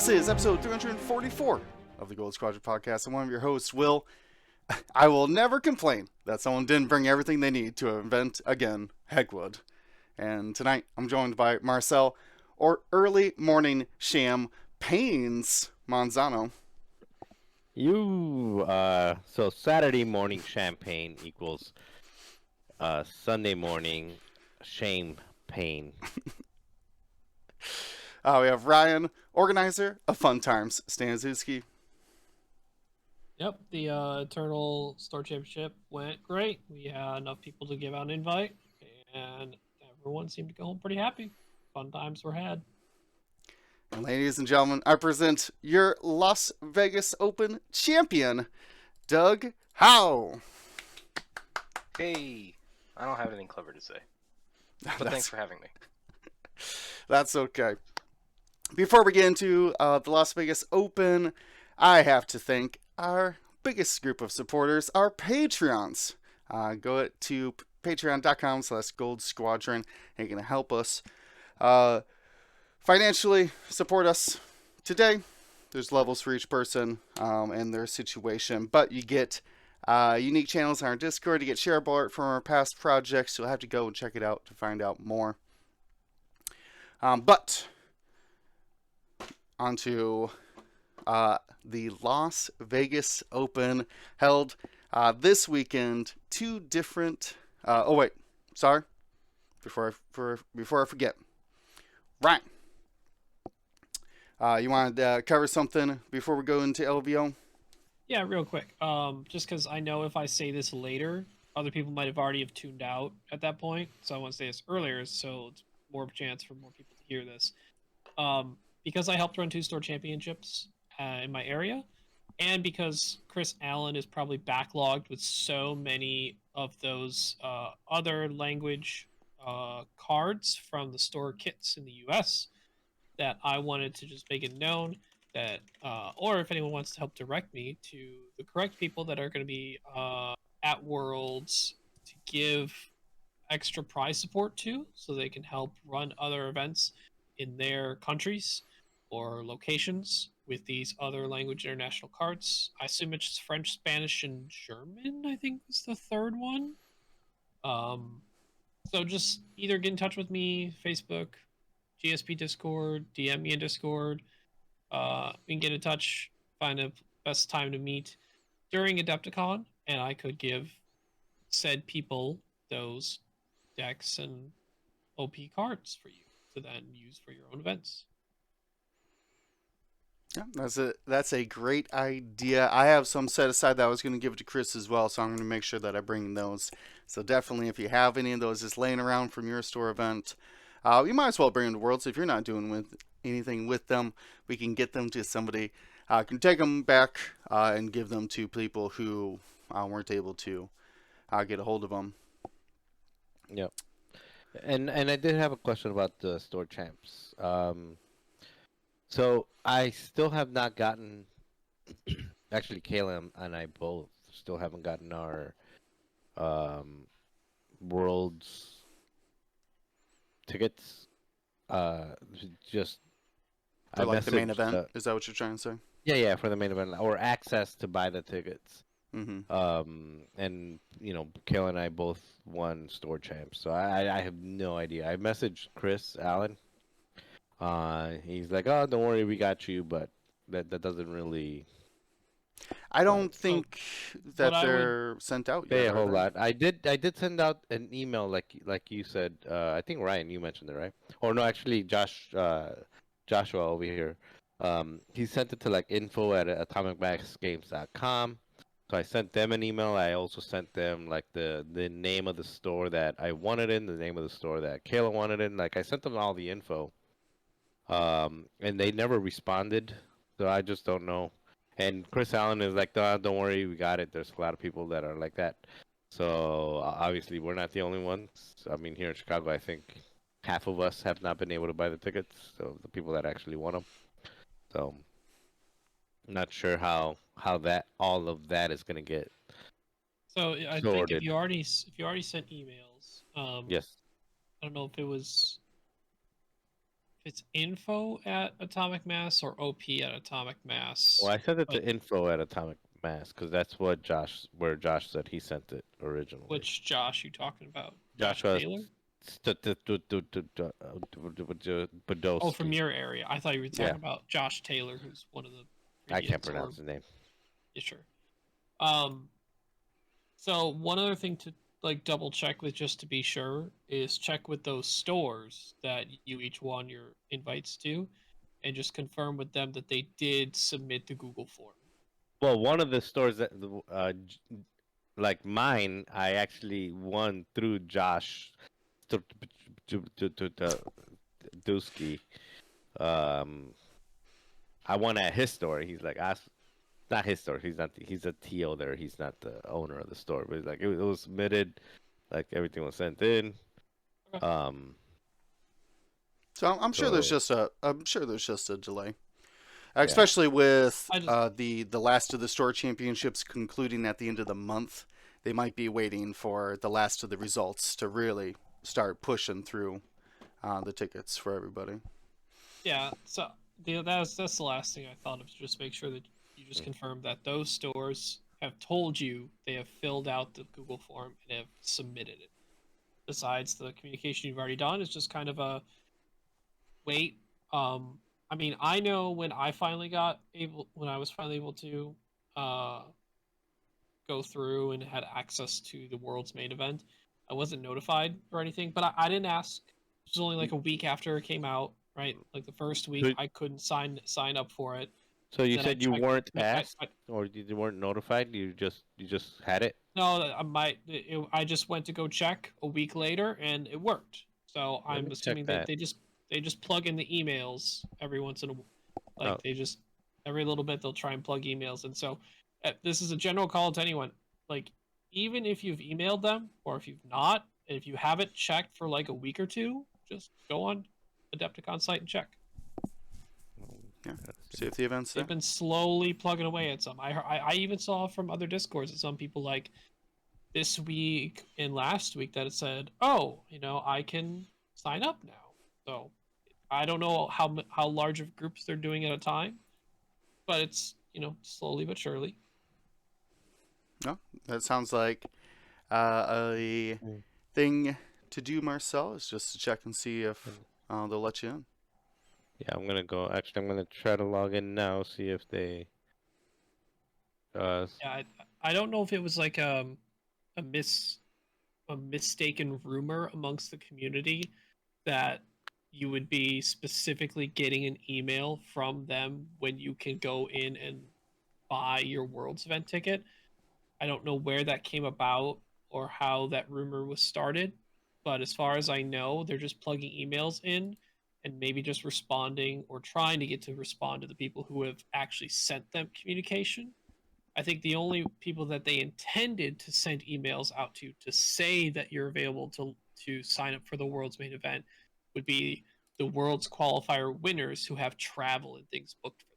This is episode 344 of the Gold Squadron podcast. I'm one of your hosts, Will. I will never complain that someone didn't bring everything they need to invent again, Hegwood. And tonight I'm joined by Marcel, or Early Morning Champagnes Manzano. So Saturday morning champagne equals Sunday morning shame pain. We have Ryan, organizer of Fun Times, Stanzewski. Yep, the Eternal Store Championship went great. We had enough people to give out an invite, and everyone seemed to go home pretty happy. Fun times were had. And ladies and gentlemen, I present your Las Vegas Open champion, Doug Howe. Hey, I don't have anything clever to say, but thanks for having me. That's okay. Before we get into the Las Vegas Open, I have to thank our biggest group of supporters, our Patreons. Go to patreon.com/Gold Squadron, and you can help us financially support us. Today, there's levels for each person and their situation, but you get unique channels on our Discord. You get shareable art from our past projects. You'll have to go and check it out to find out more. But onto the Las Vegas Open held this weekend. Two different. Sorry. Before I forget, Ryan. You wanted to cover something before we go into LVO? Yeah, real quick. Just because I know if I say this later, other people might have already have tuned out at that point. So I want to say this earlier, so it's more of a chance for more people to hear this. Because I helped run 2-store championships in my area, and because Chris Allen is probably backlogged with so many of those other language cards from the store kits in the US, that I wanted to just make it known that, or if anyone wants to help direct me to the correct people that are going to be at Worlds to give extra prize support to, so they can help run other events in their countries or locations with these other language international cards. I assume it's French, Spanish, and German, I think is the third one. So just either get in touch with me, Facebook, GSP Discord, DM me in Discord. We can get in touch, find a best time to meet during Adepticon, and I could give said people those decks and OP cards for you to then use for your own events. Yeah, that's a great idea. I have some set aside that I was going to give to Chris as well, so I'm going to make sure that I bring those. So definitely, if you have any of those just laying around from your store event, you might as well bring them to Worlds. If you're not doing anything with them, we can get them to somebody. Can take them back and give them to people who weren't able to get a hold of them. Yep. And I did have a question about the store champs. So I still have not gotten. Actually, Kayla and I both still haven't gotten our Worlds tickets. Just For like the main messaged, event? Is that what you're trying to say? yeah, for the main event, or access to buy the tickets. Mm-hmm. And Kayla and I both won store champs, so I have no idea. I messaged Chris Allen. He's like, "Oh, don't worry, we got you," but that doesn't really. I don't think that what I they're sent out Say yet. a Are whole they? lot. I did send out an email like you said. I think Ryan, you mentioned it, right? Or no, actually, Joshua over here. He sent it to like info@atomicbagsgames.com. So I sent them an email. I also sent them like the name of the store that I wanted in, the name of the store that Kayla wanted in. Like I sent them all the info. And they never responded. So I just don't know. And Chris Allen is like, "Don't worry, we got it." There's a lot of people that are like that. So obviously, we're not the only ones. I mean, here in Chicago, I think half of us have not been able to buy the tickets. So the people that actually want them. So I'm not sure how that all of that is gonna get. So I think sorted. if you already sent emails, Yes. I don't know if it was it's info at Atomic Mass or OP at Atomic Mass. Well, I sent it But to info at Atomic Mass because that's what where Josh said he sent it originally. which Josh you talking about? Joshua Taylor? Oh, from Podolsky. your area. I thought you were talking Yeah. about Josh Taylor, who's one of the I previous can't pronounce his name. Yeah, sure. So one other thing to like double check with just to be sure is check with those stores that you each won your invites to, and just confirm with them that they did submit the Google form. Well, one of the stores that, like mine, I actually won through Josh Dusky. I won at his store. He's like, not his store. He's not. He's a TO there. He's not the owner of the store. But it's like it was submitted, like everything was sent in. Okay. So I'm sure there's So- just a delay, especially with the last of the store championships concluding at the end of the month. They might be waiting for the last of the results to really start pushing through the tickets for everybody. Yeah. So that's the last thing I thought of. Just make sure that you just confirm that those stores have told you they have filled out the Google form and have submitted it. Besides the communication you've already done, it's just kind of a wait. I mean, I know when I was finally able to go through and had access to the world's main event, I wasn't notified or anything, but I didn't ask. It was only like a week after it came out, right? Like the first week, So- I couldn't sign up for it. So you Then said I you checked- weren't no, asked, or you weren't notified? You just had it. No, I just went to go check a week later, and it worked. So Let I'm me assuming check that they just plug in the emails every once in a Oh. they just every little bit they'll try and plug emails. And so this is a general call to anyone. Like even if you've emailed them or if you've not, and if you haven't checked for like a week or two, just go on Adepticon site and check. Yeah. See if the event's there. They've been slowly plugging away at some. I even saw from other discords that some people like this week and last week that it said, "Oh, I can sign up now." So I don't know how large of groups they're doing at a time, but it's slowly but surely. No, that sounds like a thing to do, Marcel, is just to check and see if they'll let you in. Yeah, I'm gonna go. Actually, I'm gonna try to log in now. See if they. Yeah, I don't know if it was like a mistaken rumor amongst the community that you would be specifically getting an email from them when you can go in and buy your World's event ticket. I don't know where that came about or how that rumor was started, but as far as I know, they're just plugging emails in and maybe just responding or trying to get to respond to the people who have actually sent them communication. I think the only people that they intended to send emails out to say that you're available to sign up for the world's main event would be the world's qualifier winners who have travel and things booked for them.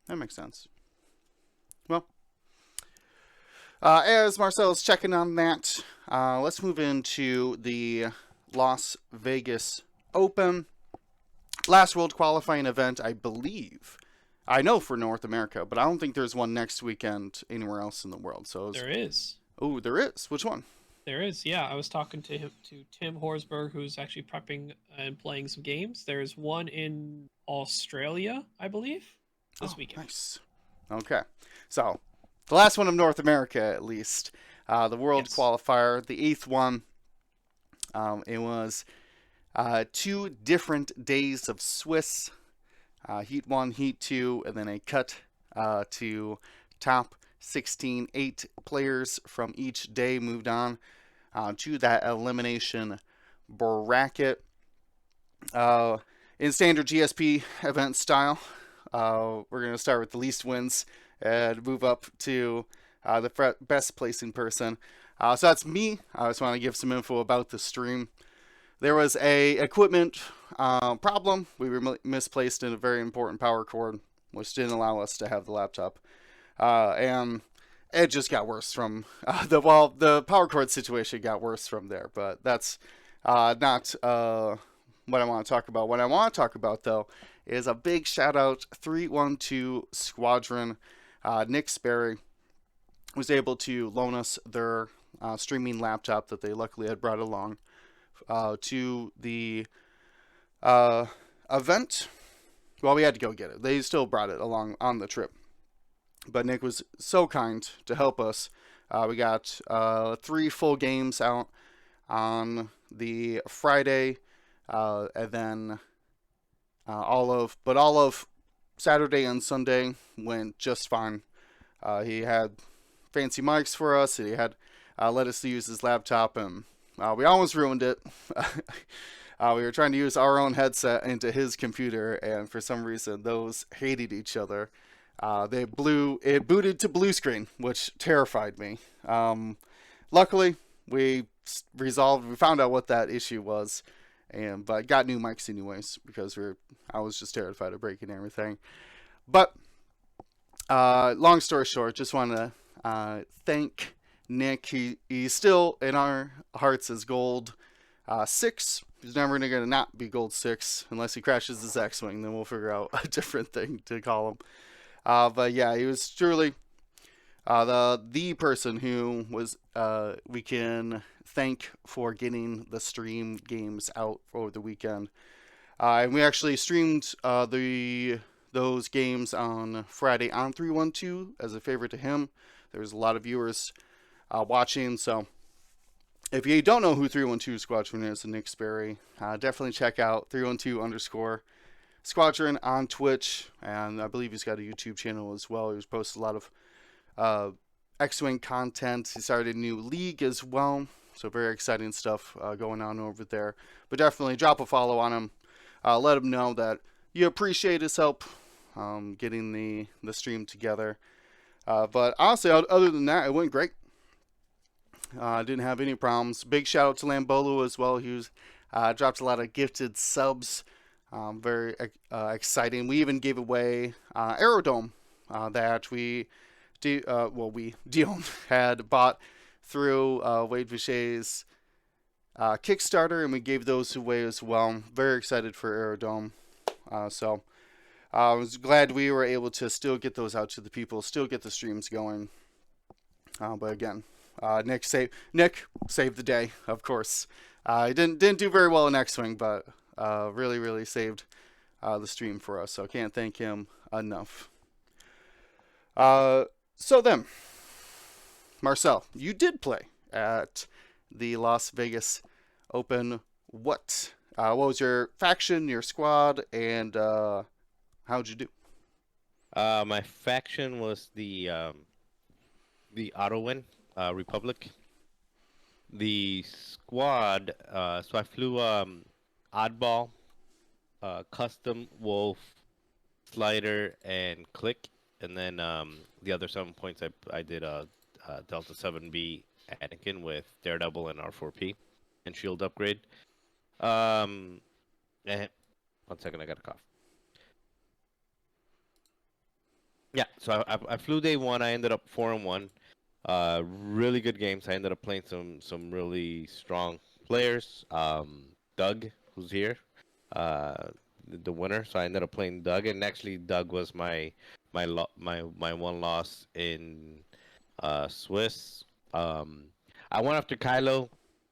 That makes sense. Well, as Marcel's checking on that, let's move into the Las Vegas Open. Last World qualifying event, I believe. I know for North America, but I don't think there's one next weekend anywhere else in the world. So There is. Oh, there is. Which one? There is. Yeah, I was talking to Tim Horsberg, who's actually prepping and playing some games. There's one in Australia, I believe, this weekend. Nice. Okay. So, the last one of North America, at least. The World Qualifier, the 8th one. It was 2 different days of Swiss. Heat 1, Heat 2, and then a cut to top 16. 8 players from each day moved on to that elimination bracket. In standard GSP event style, we're going to start with the least wins and move up to the best placing person. So that's me. I just want to give some info about the stream. There was a equipment problem. We were misplaced in a very important power cord, which didn't allow us to have the laptop. And it just got worse from the power cord situation got worse from there. But that's Not what I want to talk about. What I want to talk about, though, is a big shout out 312 Squadron. Nick Sperry was able to loan us their streaming laptop that they luckily had brought along to the event. Well, we had to go get it. They still brought it along on the trip. But Nick was so kind to help us. We got 3 full games out on the Friday, and then all of Saturday and Sunday went just fine. He had fancy mics for us. He had let us use his laptop, and we almost ruined it. We were trying to use our own headset into his computer, and for some reason, those hated each other. It booted to blue screen, which terrified me. Luckily, we found out what that issue was, but got new mics anyways because I was just terrified of breaking everything. But long story short, just want to thank Nick. He's still in our hearts as gold 6. He's never going to not be gold 6 unless he crashes his X-wing. Then we'll figure out a different thing to call him. But yeah, he was truly the person who was we can thank for getting the stream games out over the weekend. And we actually streamed those games on Friday on 312 as a favor to him. There was a lot of viewers watching, so if you don't know who 312 Squadron is and Nick Sperry, definitely check out 312_ Squadron on Twitch, and I believe he's got a YouTube channel as well. He's posted a lot of X-Wing content. He started a new league as well, so very exciting stuff going on over there. But definitely drop a follow on him. Let him know that you appreciate his help getting the stream together. But honestly, other than that, it went great. Didn't have any problems. Big shout out to Lambolo as well. He was dropped a lot of gifted subs. Very exciting. We even gave away Aerodome that Dion had bought through Wade Vichet's Kickstarter, and we gave those away as well. Very excited for Aerodome. So I was glad we were able to still get those out to the people, still get the streams going. But again, Nick saved the day, of course. He didn't do very well in X-Wing, but really saved the stream for us. So I can't thank him enough. So then, Marcel, you did play at the Las Vegas Open. What was your faction, your squad, and how'd you do? My faction was the Ottowan Republic. The squad, so I flew Oddball, Custom, Wolf, Slider, and Click. And then the other 7 points I did Delta 7B Anakin with Daredevil and R4P and shield upgrade. And 1 second, I got a cough. Yeah, so I flew day 1. I ended up 4-1. Really good games. I ended up playing some really strong players. Doug, who's here, the winner. So I ended up playing Doug, and actually Doug was my one loss in Swiss. I went after Kylo,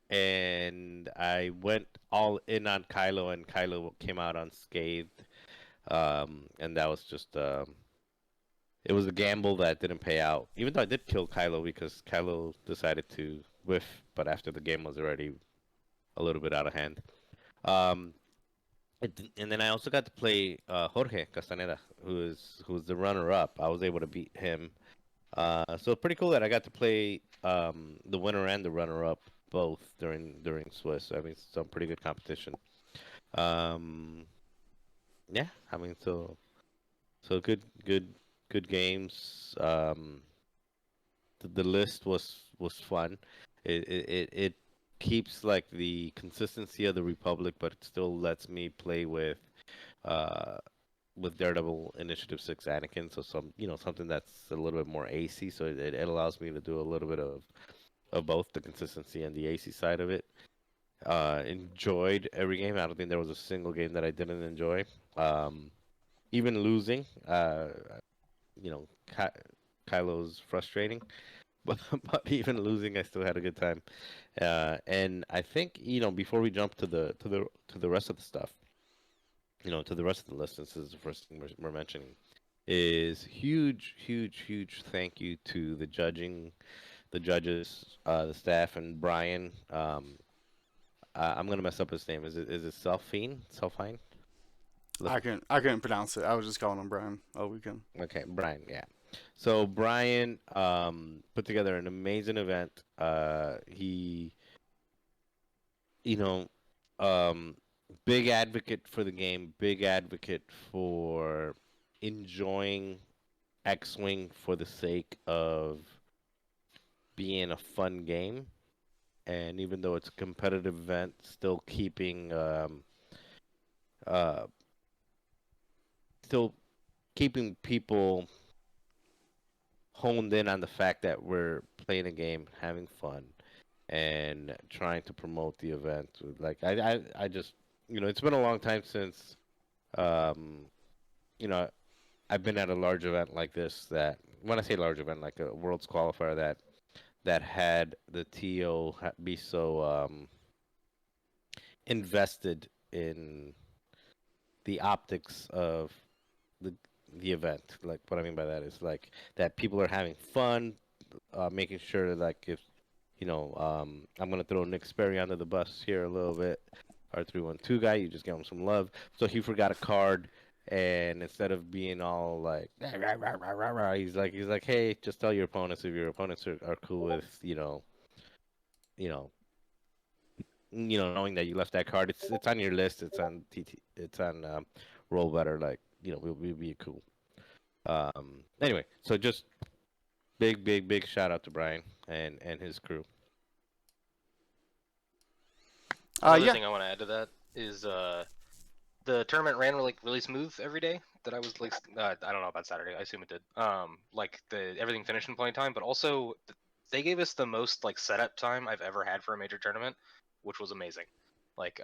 and I went all in on Kylo, and Kylo came out unscathed. And that was just it was a gamble that didn't pay out. Even though I did kill Kylo because Kylo decided to whiff, but after the game was already a little bit out of hand. And then I also got to play Jorge Castaneda, who's the runner-up. I was able to beat him. So pretty cool that I got to play the winner and the runner-up both during Swiss. I mean, some pretty good competition. Yeah, I mean, so good games. The list was fun. It keeps like the consistency of the Republic, but it still lets me play with Daredevil Initiative 6 Anakin. So something that's a little bit more AC. So it allows me to do a little bit of both the consistency and the AC side of it. Enjoyed every game. I don't think there was a single game that I didn't enjoy. Um, Even losing, you know, Kylo's frustrating, but even losing, I still had a good time. And I think, before we jump to the rest of the stuff, to the rest of the list, this is the first thing we're mentioning, is huge, huge, huge thank you to the judges, the staff, and Brian. I'm gonna mess up his name. Is it Selfine? Selfine? I couldn't pronounce it. I was just calling him Brian all weekend. Okay, Brian. Yeah. So Brian put together an amazing event. He, you know, um, big advocate for the game. Big advocate for enjoying X-Wing for the sake of being a fun game. And even though it's a competitive event, still uh, still keeping people honed in on the fact that we're playing a game, having fun, and trying to promote the event. Like I just, it's been a long time since, um, you know, I've been at a large event like this. That when I say large event, like a World's Qualifier, that had the TO be so invested in the optics of the the event. Like what I mean by that is like that people are having fun, making sure that like if I'm gonna throw Nick Sperry under the bus here a little bit. Our 312 guy, you just give him some love. So he forgot a card, and instead of being all like, "Rah, rah, rah, rah, rah," he's like, hey, just tell your opponents if your opponents are cool with you know, knowing that you left that card. It's on your list. It's on It's on Roll Better. Like we'll be cool. Anyway, so just big, big, big shout out to Brian and his crew. Another Yeah. thing I want to add to that is the tournament ran really smooth every day. That I was like, I don't know about Saturday. I assume it did. Like everything finished in playing time, but also they gave us the most like setup time I've ever had for a major tournament, which was amazing. Like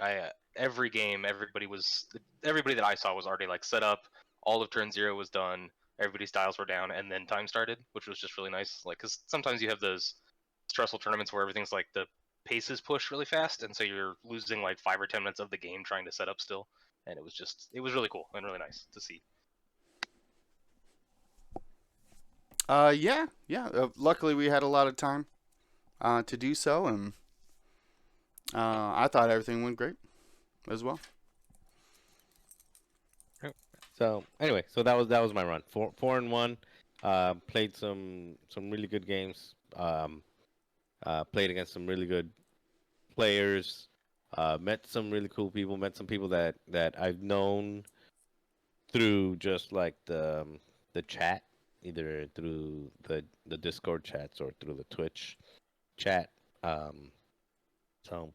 every game, everybody that I saw was already like set up. All of turn zero was done. Everybody's dials were down, and then time started, which was just really nice. Like, because sometimes you have those stressful tournaments where everything's like the paces push really fast, and so you're losing like 5 or 10 minutes of the game trying to set up still. And it was really cool and really nice to see. Yeah, yeah. Luckily, we had a lot of time to do so, and I thought everything went great as well. So anyway, so that was my run. 4-1. Played some really good games. Played against some really good players. Met some really cool people. Met some people that I've known through just like the chat, either through the Discord chats or through the Twitch chat. Um, so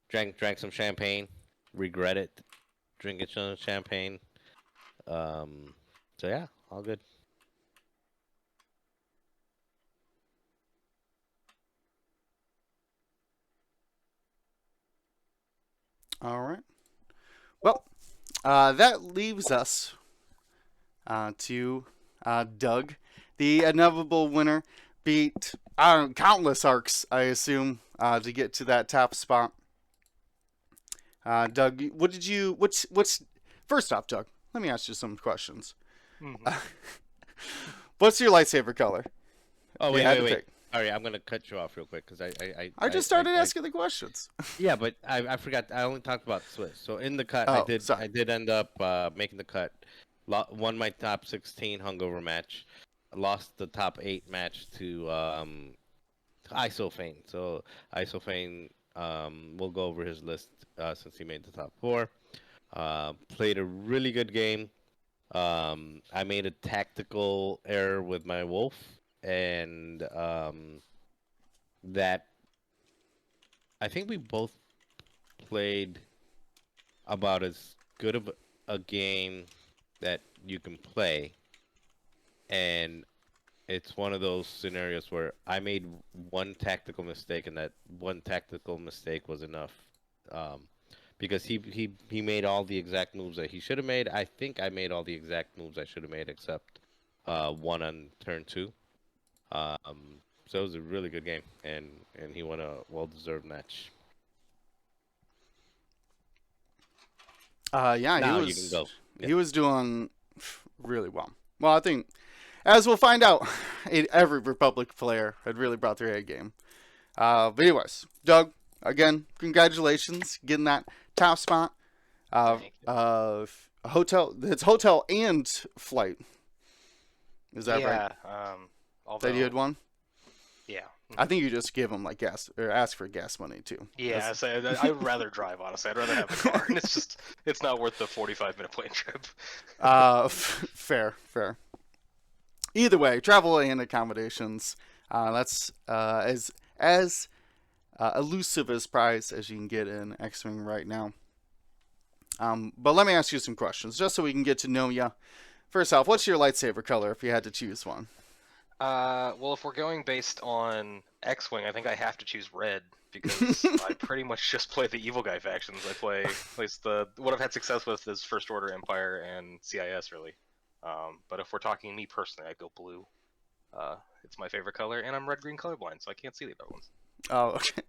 drank some champagne. Regret it. Drinking some champagne. Um, so yeah, all good. All right. Well, that leaves us to Doug, the inevitable winner. Beat countless arcs, I assume, to get to that top spot. Doug, what did you? What's first off, Doug? Let me ask you some questions. Mm-hmm. What's your lightsaber color? Oh You wait, had wait, to wait. pick. Sorry, I'm gonna cut you off real quick because I just started asking the questions. yeah, but I forgot. I only talked about Swiss. So in the cut, Oh, I sorry. did end up making the cut. Won my top 16 hungover match. Lost the top 8 match to Isofane. So Isofane, we'll go over his list since he made the top 4. Played a really good game. I made a tactical error with my wolf, and that I think we both played about as good of a game that you can play, and it's one of those scenarios where I made one tactical mistake, and that one tactical mistake was enough because he made all the exact moves that he should have made. I think I made all the exact moves I should have made except one on turn 2. So it was a really good game, and he won a well-deserved match. Yeah, Now you can go. Yeah. he was doing really well. Well, I think, as we'll find out, every Republic player had really brought their A game. But anyways, Doug, again, congratulations getting that top spot. Thank you. Hotel. It's hotel and flight. Is that right? Yeah. That you had Although, won. yeah. I think you just give them like gas or ask for gas money too. Yeah, I'd rather drive, honestly. I'd rather have the car. And it's not worth the 45-minute plane trip. Fair. Either way, travel and accommodations. That's as elusive as prize as you can get in X-Wing right now. But let me ask you some questions, just so we can get to know you. First off, what's your lightsaber color if you had to choose one? Well, if we're going based on X-Wing, I think I have to choose red because I pretty much just play the evil guy factions. I play at least what I've had success with is First Order, Empire, and CIS really. But if we're talking me personally, I go blue. It's my favorite color, and I'm red-green colorblind, so I can't see the other ones. Oh, okay.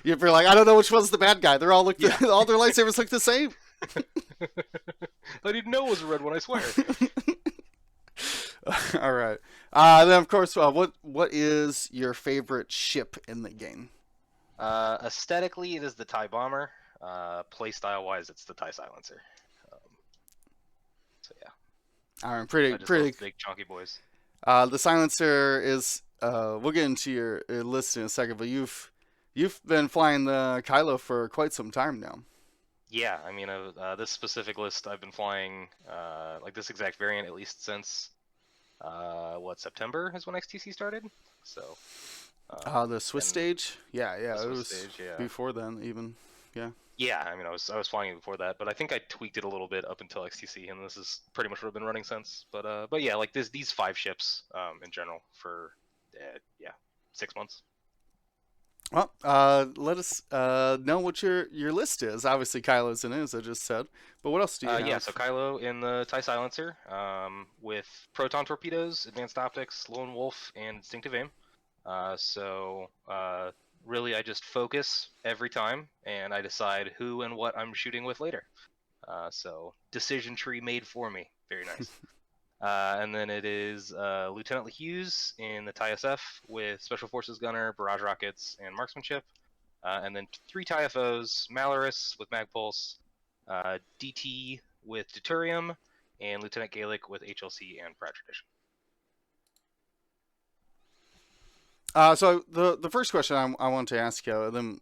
You're like, I don't know which one's the bad guy. They're all all their lightsabers look the same. I didn't know it was a red one, I swear. All right. Then of course, what is your favorite ship in the game? Aesthetically, it is the TIE Bomber. Playstyle-wise, it's the TIE Silencer. So yeah, All right, I pretty. just love big chunky boys. The silencer is. We'll get into your list in a second, but you've been flying the Kylo for quite some time now. Yeah, I mean, this specific list I've been flying, like this exact variant, at least since, September is when XTC started. So. The Swiss stage. Yeah, it was Stage, yeah. before then even. Yeah. Yeah, I mean, I was flying it before that, but I think I tweaked it a little bit up until XTC, and this is pretty much what I've been running since. But yeah, like these 5 ships, in general for, 6 months. Well, let us know what your list is. Obviously, Kylo's in it, as I just said. But what else do you have? Yeah, so Kylo in the TIE Silencer, with proton torpedoes, advanced optics, lone wolf, and instinctive aim. Really, I just focus every time, and I decide who and what I'm shooting with later. So decision tree made for me. Very nice. And then it is Lieutenant Hughes in the TIE SF with Special Forces Gunner, Barrage Rockets, and Marksmanship. And then 3 TIE FOs, Malorus with Magpulse, DT with Deuterium, and Lieutenant Gaelic with HLC and Proud Tradition. So the first question I want to ask you them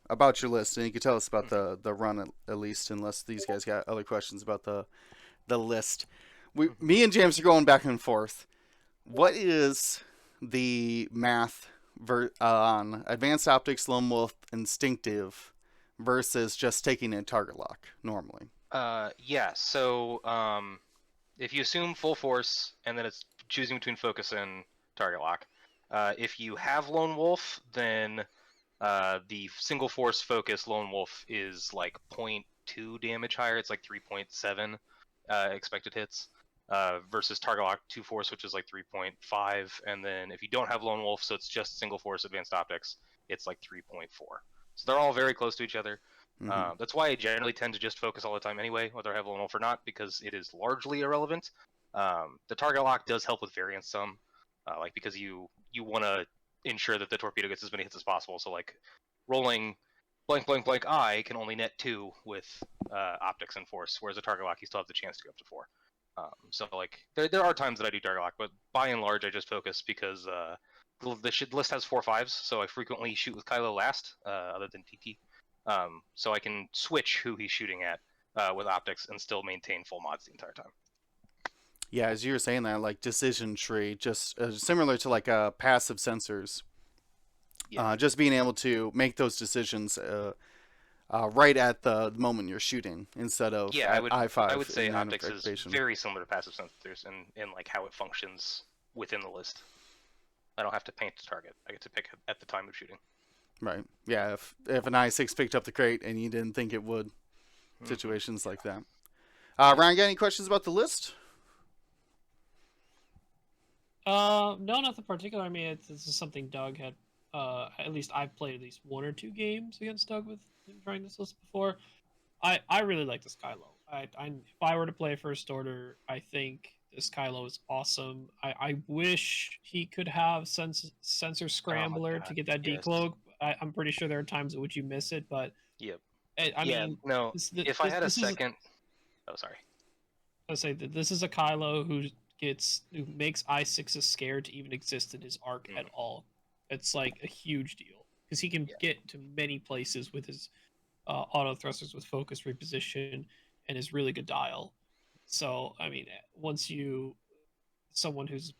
about your list, and you can tell us about the run at least, unless these guys got other questions about the list. Me and James are going back and forth. What is the math on advanced optics, lone wolf, instinctive versus just taking a target lock normally? Yeah. So if you assume full force and then it's choosing between focus and target lock. If you have Lone Wolf, then the single force focus Lone Wolf is like 0.2 damage higher. It's like 3.7 expected hits versus target lock 2 force, which is like 3.5. And then if you don't have Lone Wolf, so it's just single force advanced optics, it's like 3.4. So they're all very close to each other. Mm-hmm. That's why I generally tend to just focus all the time anyway, whether I have Lone Wolf or not, because it is largely irrelevant. The target lock does help with variance some, like because you want to ensure that the torpedo gets as many hits as possible. So like rolling blank blank blank eye can only net 2 with optics and force, whereas a target lock you still have the chance to go up to 4. So like there are times that I do target lock, but by and large I just focus because the list has 4 5s, so I frequently shoot with Kylo last, other than TT. So I can switch who he's shooting at with optics and still maintain full mods the entire time. Yeah, as you were saying that, like decision tree, just similar to like passive sensors. Yeah. Just being able to make those decisions right at the moment you're shooting instead of at I5. I would say optics is very similar to passive sensors in like how it functions within the list. I don't have to paint the target. I get to pick at the time of shooting. Right. Yeah. If an I6 picked up the crate and you didn't think it would, situations like that. Ryan, got any questions about the list? No, nothing particular. I mean, this is something Doug had. At least I've played at least 1 or 2 games against Doug with him trying this list before. I really like this Kylo. If I were to play First Order, I think this Kylo is awesome. I wish he could have sensor Oh my scrambler to god. get that Yes. decloak. I'm pretty sure there are times at which you miss it, but Yep. I Yeah. mean, No. If I had a this is. second. Oh, sorry. I say that this is a Kylo who makes I6s scared to even exist in his arc at all. It's like a huge deal because he can Yeah. get to many places with his auto thrusters with focus reposition and his really good dial. So I mean, once you someone who's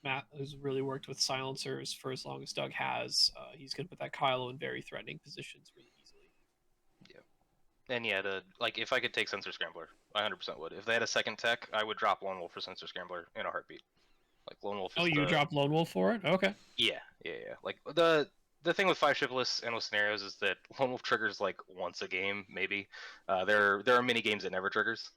really worked with silencers for as long as Doug has, he's gonna put that Kylo in very threatening positions really easily. And yeah, like if I could take Sensor Scrambler, I 100% would. If they had a second tech, I would drop Lone Wolf for Sensor Scrambler in a heartbeat. Like Lone Wolf is Oh, you drop Lone Wolf for it? Okay. Yeah. Like the thing with 5 ship lists and with scenarios is that Lone Wolf triggers like once a game, maybe. There are many games that never triggers,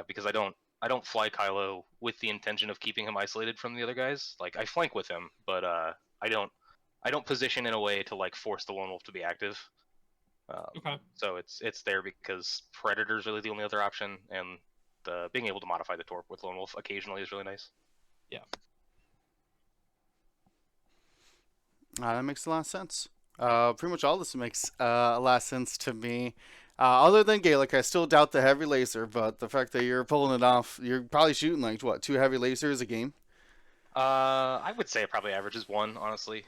because I don't fly Kylo with the intention of keeping him isolated from the other guys. Like I flank with him, but I don't position in a way to like force the Lone Wolf to be active. Okay. So it's there because Predator's really the only other option, and the being able to modify the torp with Lone Wolf occasionally is really nice. Yeah. That makes a lot of sense. Pretty much all this makes a lot of sense to me. Other than Gaelic, I still doubt the heavy laser, but the fact that you're pulling it off, you're probably shooting like what, 2 heavy lasers a game? I would say it probably averages 1, honestly.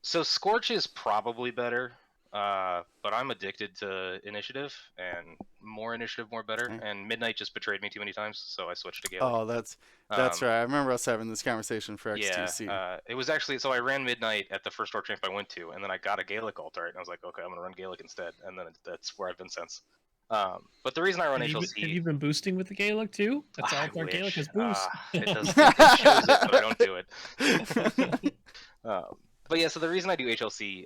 So Scorch is probably better, but I'm addicted to Initiative, and more Initiative, more better. Okay. And Midnight just betrayed me too many times, so I switched to Gaelic. Oh, that's Um, right. I remember us having this conversation for yeah, XTC. it was actually so I ran Midnight at the first Torch Champ I went to, and then I got a Gaelic alt-art, and I was like, okay, I'm gonna run Gaelic instead, and then that's where I've been since. But the reason I run HLC, Have you been boosting with the Gaelic too? That's all I our Gaelic wish. has boost. It does. It shows it, but I don't do it. But yeah, so the reason I do HLC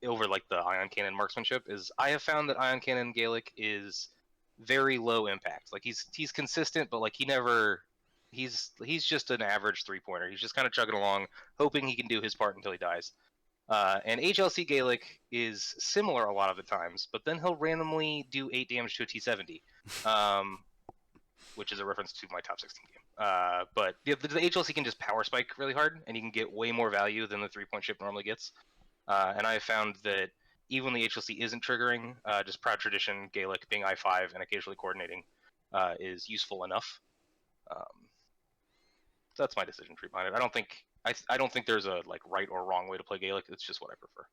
over like the Ion Cannon marksmanship is I have found that Ion Cannon Gaelic is very low impact. Like he's consistent, but like he's just an average 3-pointer. He's just kind of chugging along, hoping he can do his part until he dies. And HLC Gaelic is similar a lot of the times, but then he'll randomly do 8 damage to a T70, which is a reference to my top 16 game. But the HLC can just power spike really hard, and you can get way more value than the 3-point ship normally gets. And I have found that even when the HLC isn't triggering, just Proud Tradition, Gaelic being I5 and occasionally coordinating is useful enough. So that's my decision tree behind it. I don't think there's a like right or wrong way to play Gaelic. It's just what I prefer.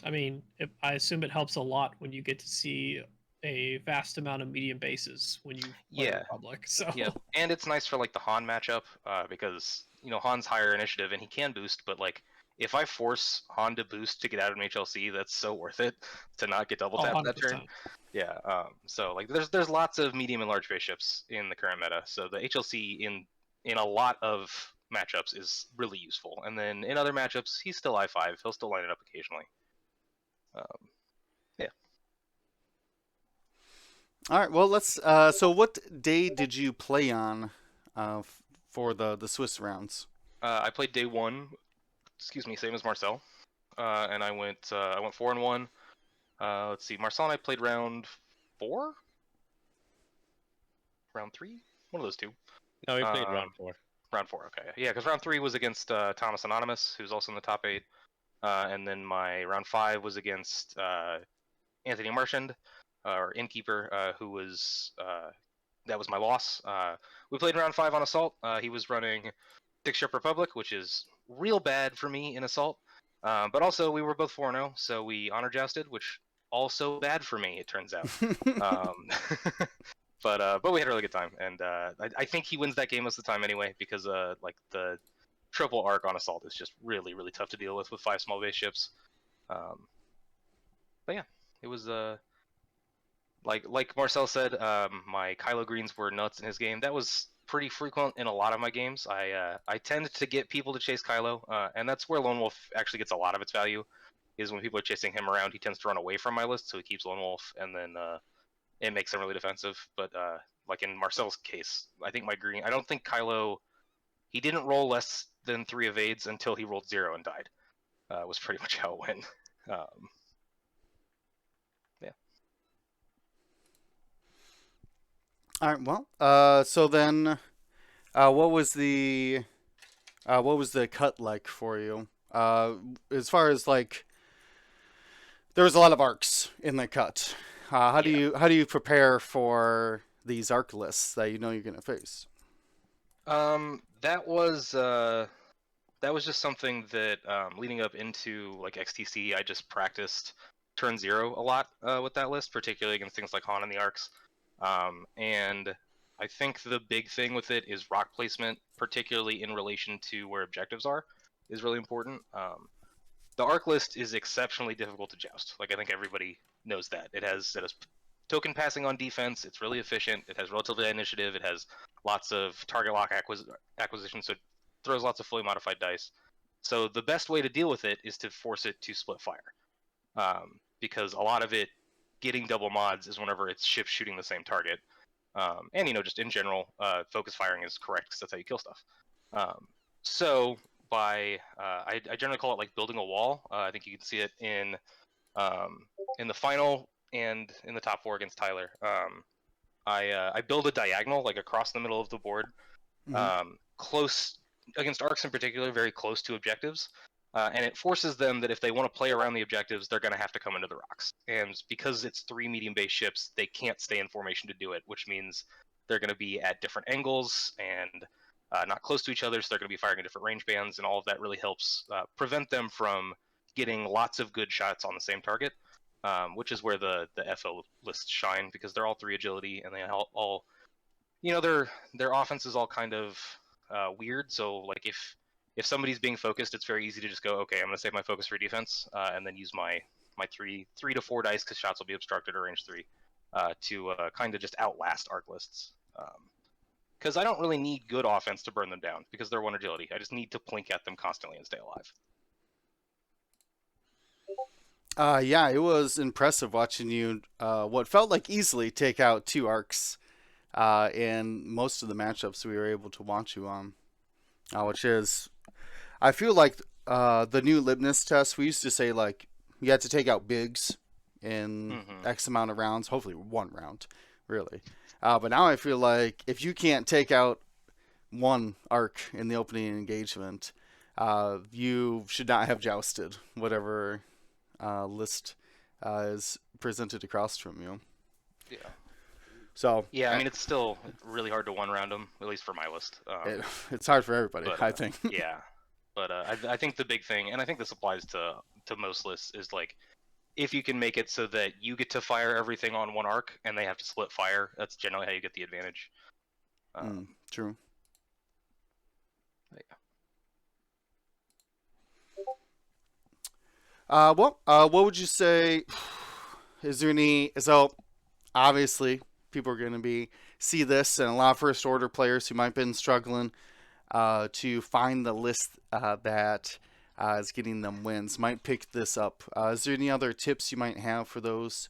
I mean, I assume it helps a lot when you get to see a vast amount of medium bases when you play Republic. So yeah, and it's nice for like the Han matchup because Han's higher initiative and he can boost, but like if I force Han to boost to get out of an HLC, that's so worth it to not get double tapped that turn. Yeah, so like there's lots of medium and large spaceships in the current meta, so the HLC in a lot of matchups is really useful, and then in other matchups he's still I5, he'll still line it up occasionally. Yeah. All right. Well, let's. So, what day did you play on for the Swiss rounds? I played day 1. Excuse me, same as Marcel, and I went 4-1. Let's see, Marcel and I played round 4, round 3, one of those two. No, we played round 4. Round 4, okay, yeah, because round 3 was against Thomas Anonymous, who's also in the top 8, and then my round 5 was against Anthony Marchand, or Innkeeper, who was that was my loss. We played round 5 on Assault. He was running 6-ship Republic, which is real bad for me in Assault. But also we were both 4-0, so we honor jousted, which also bad for me, it turns out. But we had a really good time, and I think he wins that game most of the time anyway, because like the triple arc on Assault is just really, really tough to deal with 5 small base ships. But yeah, it was like Marcel said, my Kylo Greens were nuts in his game. That was pretty frequent in a lot of my games. I tend to get people to chase Kylo, and that's where Lone Wolf actually gets a lot of its value. Is when people are chasing him around, he tends to run away from my list, so he keeps Lone Wolf, and then it makes him really defensive. But like in Marcel's case, I think my green. I don't think Kylo. He didn't roll less than 3 evades until he rolled 0 and died. Was pretty much how it went. Yeah. All right. Well, so then, what was the cut like for you? As far as like, there was a lot of arcs in the cut. Yeah. How do you prepare for these arc lists that you know you're gonna face? That was just something that leading up into like XTC, I just practiced turn 0 a lot with that list, particularly against things like Han and the arcs. And I think the big thing with it is rock placement, particularly in relation to where objectives are, is really important. The arc list is exceptionally difficult to joust. Like I think everybody knows that. It has token passing on defense. It's really efficient. It has relatively high initiative. It has lots of target lock acquisition, so it throws lots of fully modified dice. So the best way to deal with it is to force it to split fire, because a lot of it getting double mods is whenever it's ships shooting the same target. And just in general, focus firing is correct because that's how you kill stuff. So by I generally call it like building a wall. I think you can see it in the final and in the top 4 against Tyler. I build a diagonal like across the middle of the board, Mhm. close against arcs in particular, very close to objectives. And it forces them that if they want to play around the objectives, they're going to have to come into the rocks. And because it's 3 medium-based ships, they can't stay in formation to do it, which means they're going to be at different angles and not close to each other, so they're going to be firing at different range bands, and all of that really helps prevent them from getting lots of good shots on the same target, which is where the FO lists shine, because they're all 3 agility, and they all their offense is all kind of weird. So like if somebody's being focused, it's very easy to just go, okay, I'm going to save my focus for defense, and then use my 3 to 4 dice because shots will be obstructed or range 3 to kind of just outlast arc lists. Because I don't really need good offense to burn them down because they're 1 agility. I just need to plink at them constantly and stay alive. Yeah, it was impressive watching you. What felt like easily take out 2 arcs. In most of the matchups we were able to watch you on, which is, I feel like the new Libnus test. We used to say like you had to take out bigs in Mm-hmm. X amount of rounds, hopefully 1 round, really. But now I feel like if you can't take out 1 arc in the opening engagement, you should not have jousted whatever list is presented across from you. Yeah. So Yeah, I mean it's still really hard to 1 round them, at least for my list. it's hard for everybody, But I think. yeah, but I think the big thing, and I think this applies to most lists, is like if you can make it so that you get to fire everything on 1 arc and they have to split fire, that's generally how you get the advantage. True. Yeah. What would you say? Is there any? So obviously, people are going to be see this, and a lot of first order players who might have been struggling to find the list that is getting them wins might pick this up. Is there any other tips you might have for those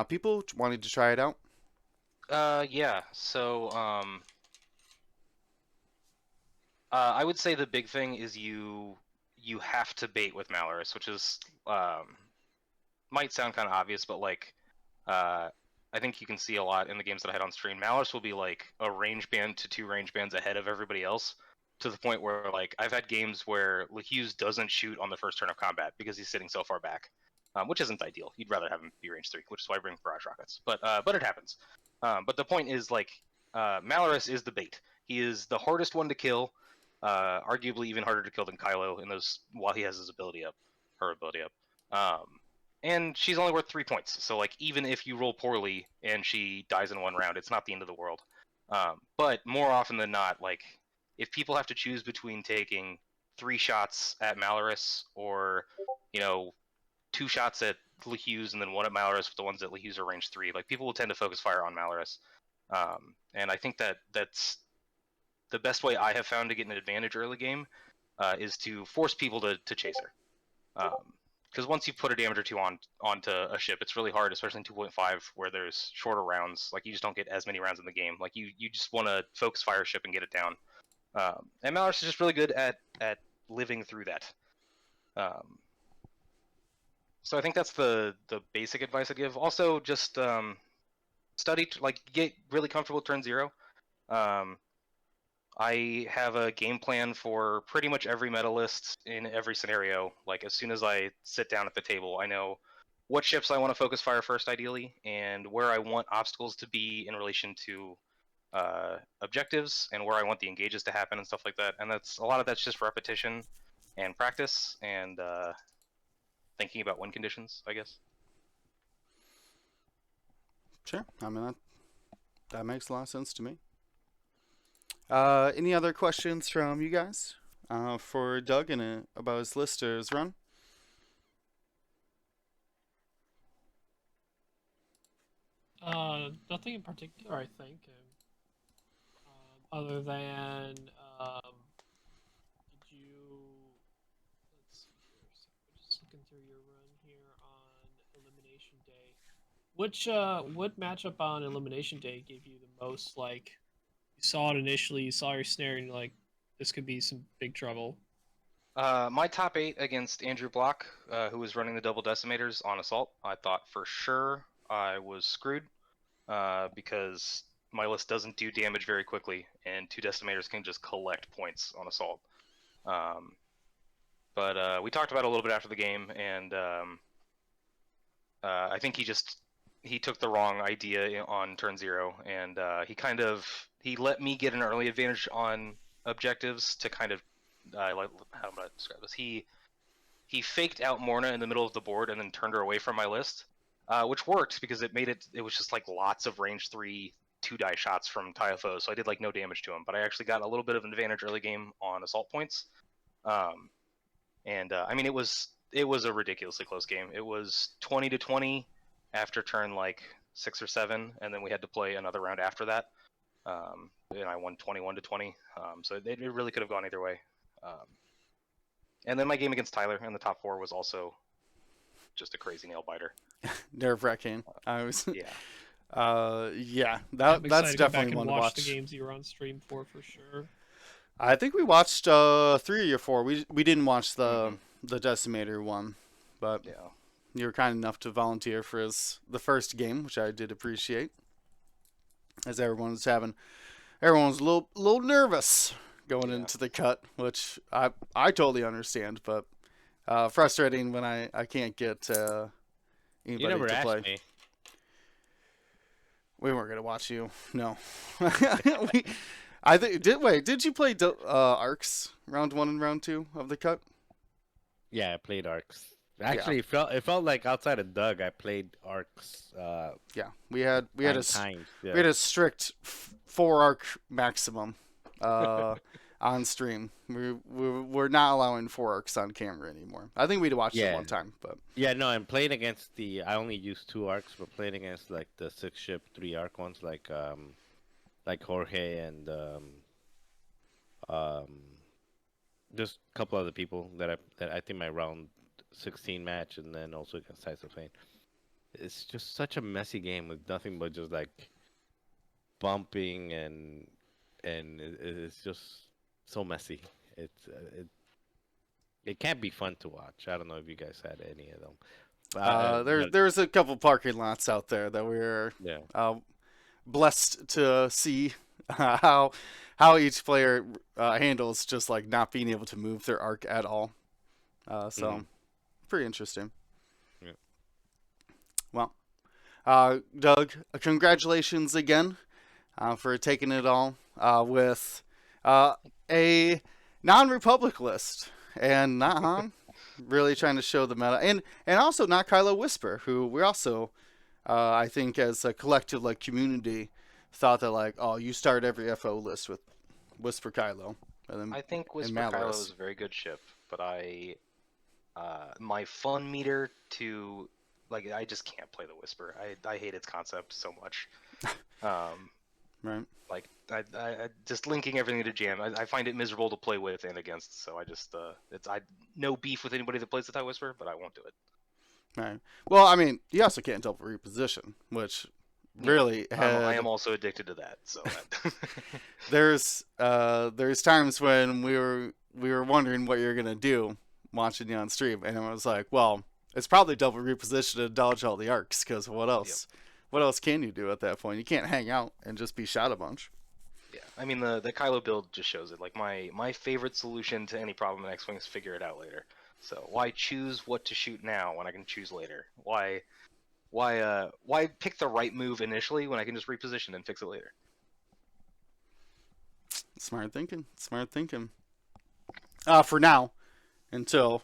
people wanting to try it out? Yeah. So I would say the big thing is you have to bait with Malorus, which is might sound kind of obvious, but like I think you can see a lot in the games that I had on stream. Malorus will be like a range band to 2 range bands ahead of everybody else, to the point where like I've had games where Hughes doesn't shoot on the first turn of combat because he's sitting so far back, which isn't ideal. You'd rather have him be range 3, which is why I bring barrage rockets. But it happens. But the point is like Malorus is the bait. He is the hardest one to kill, arguably even harder to kill than Kylo in those while he has his ability up, her ability up. And she's only worth 3 points. So like even if you roll poorly and she dies in 1 round, it's not the end of the world. But more often than not, like if people have to choose between taking 3 shots at Malorus or 2 shots at Hughes and then 1 at Malorus, with the ones at Hughes are range 3, like people will tend to focus fire on Malorus. And I think that's the best way I have found to get an advantage early game is to force people to chase her. Because once you put a damage or two onto a ship, it's really hard, especially in 2.5 where there's shorter rounds. Like you just don't get as many rounds in the game. Like you just want to focus fire ship and get it down. And Malorus is just really good at living through that. So I think that's the basic advice I give. Also, just study, like get really comfortable with turn 0. I have a game plan for pretty much every meta list in every scenario. Like as soon as I sit down at the table, I know what ships I want to focus fire first, ideally, and where I want obstacles to be in relation to objectives, and where I want the engages to happen and stuff like that. And that's a lot of that's just repetition and practice and thinking about win conditions, I guess. Sure. I mean, that makes a lot of sense to me. Any other questions from you guys for Doug and about his list or his run? Nothing in particular, I think. Other than, did you? Let's see here. So we're just looking through your run here on Elimination Day. What matchup on Elimination Day gave you the most, like, you saw it initially, you saw your snare, and you're like, this could be some big trouble? My top 8 against Andrew Block, who was running the double decimators on Assault, I thought for sure I was screwed because my list doesn't do damage very quickly, and 2 decimators can just collect points on Assault. But we talked about it a little bit after the game, and I think he took the wrong idea on turn 0, and he let me get an early advantage on objectives to kind of how do I describe this? He faked out Morna in the middle of the board and then turned her away from my list, which worked because it was just like lots of range 3 2-die shots from Typhos, so I did like no damage to him, but I actually got a little bit of an advantage early game on assault points. I mean, it was a ridiculously close game. It was 20-20 after turn like 6 or 7, and then we had to play another round after that. And I won 21-20. So it really could have gone either way. And then my game against Tyler in the top 4 was also just a crazy nail biter. Nerve-wracking. I was. Yeah. Yeah. I'm That's excited to go back definitely and one to watch watch. the games you were on stream for sure. I think we watched 3 or 4. We didn't watch the Decimator one, but Yeah. you were kind enough to volunteer for the first game, which I did appreciate. As everyone was a little nervous going into the cut, which I totally understand, but frustrating when I can't get anybody You never to asked play. me. We weren't gonna watch you. No. Did you play Arcs round 1 and round 2 of the cut? Yeah, I played Arcs. Actually, it felt like outside of Doug, I played Arcs. Yeah, we had 9 times. Yeah. we had a strict 4 arc maximum on stream. We're not allowing 4 arcs on camera anymore. I think we'd watched it one time, but yeah, no, I'm playing against I only used 2 arcs, but playing against like the 6 ship 3 arc ones, like Jorge and just a couple other people that I think my round 16 match, and then also against Typhos. It's just such a messy game with nothing but just like bumping and it's just so messy. It can't be fun to watch. I don't know if you guys had any of them. There's a couple parking lots out there that we're blessed to see how each player handles just like not being able to move their arc at all. Pretty interesting. Yeah. Well, Doug, congratulations again for taking it all with a non-Republic list and not really trying to show the meta, and also not Kylo Whisper, who we also I think as a collective like community thought that like, oh, you start every FO list with Whisper Kylo. And then, I think Whisper Kylo is a very good ship, but my fun meter to I just can't play the Whisper. I hate its concept so much. Right. Like I just linking everything to jam. I find it miserable to play with and against. So I just I no beef with anybody that plays the TIE Whisperer, but I won't do it. Right. Well, I mean, you also can't double reposition, which Yeah. really I had am also addicted to that. So there's times when we were wondering what you're gonna do watching you on stream, and I was like, well, it's probably double reposition to dodge all the arcs, because what Yep. else? What else can you do at that point? You can't hang out and just be shot a bunch. Yeah, I mean the Kylo build just shows it. Like my favorite solution to any problem in X-wing is figure it out later. So why choose what to shoot now when I can choose later? Why pick the right move initially when I can just reposition and fix it later? Smart thinking. Smart thinking. For now, until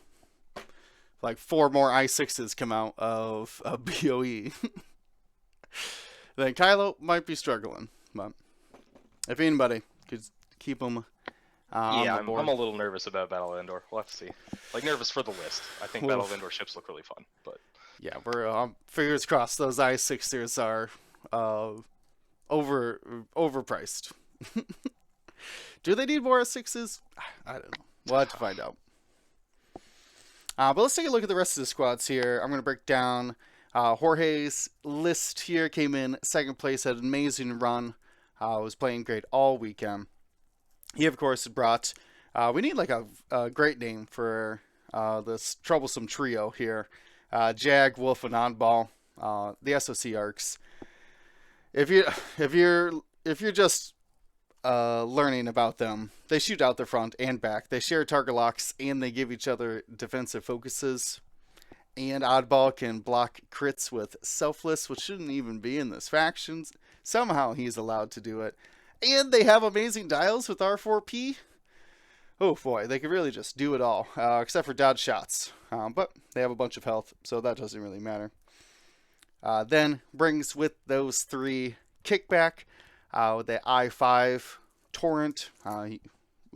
like 4 more I6s come out of BOE, then Kylo might be struggling. But if anybody could keep him on Yeah, the I'm board. a little nervous about Battle of Endor. We'll have to see. Like nervous for the list. I think Battle of Endor ships look really fun, but Yeah, we're fingers crossed those I6ers are overpriced. Do they need more I6s? I don't know. We'll have to find out. But let's take a look at the rest of the squads here. I'm going to break down Jorge's list here. Came in second place, had an amazing run. Was playing great all weekend. He, of course, brought... we need like a great name for this troublesome trio here. Jag, Wolf, and Oddball. The SOC arcs. If you're just learning about them, they shoot out the front and back. They share target locks and they give each other defensive focuses. And Oddball can block crits with Selfless, which shouldn't even be in this faction. Somehow he's allowed to do it. And they have amazing dials with R4P. Oh boy, they could really just do it all, except for dodge shots. But they have a bunch of health, so that doesn't really matter. Then brings with those 3 kickback, with the I5 Torrent,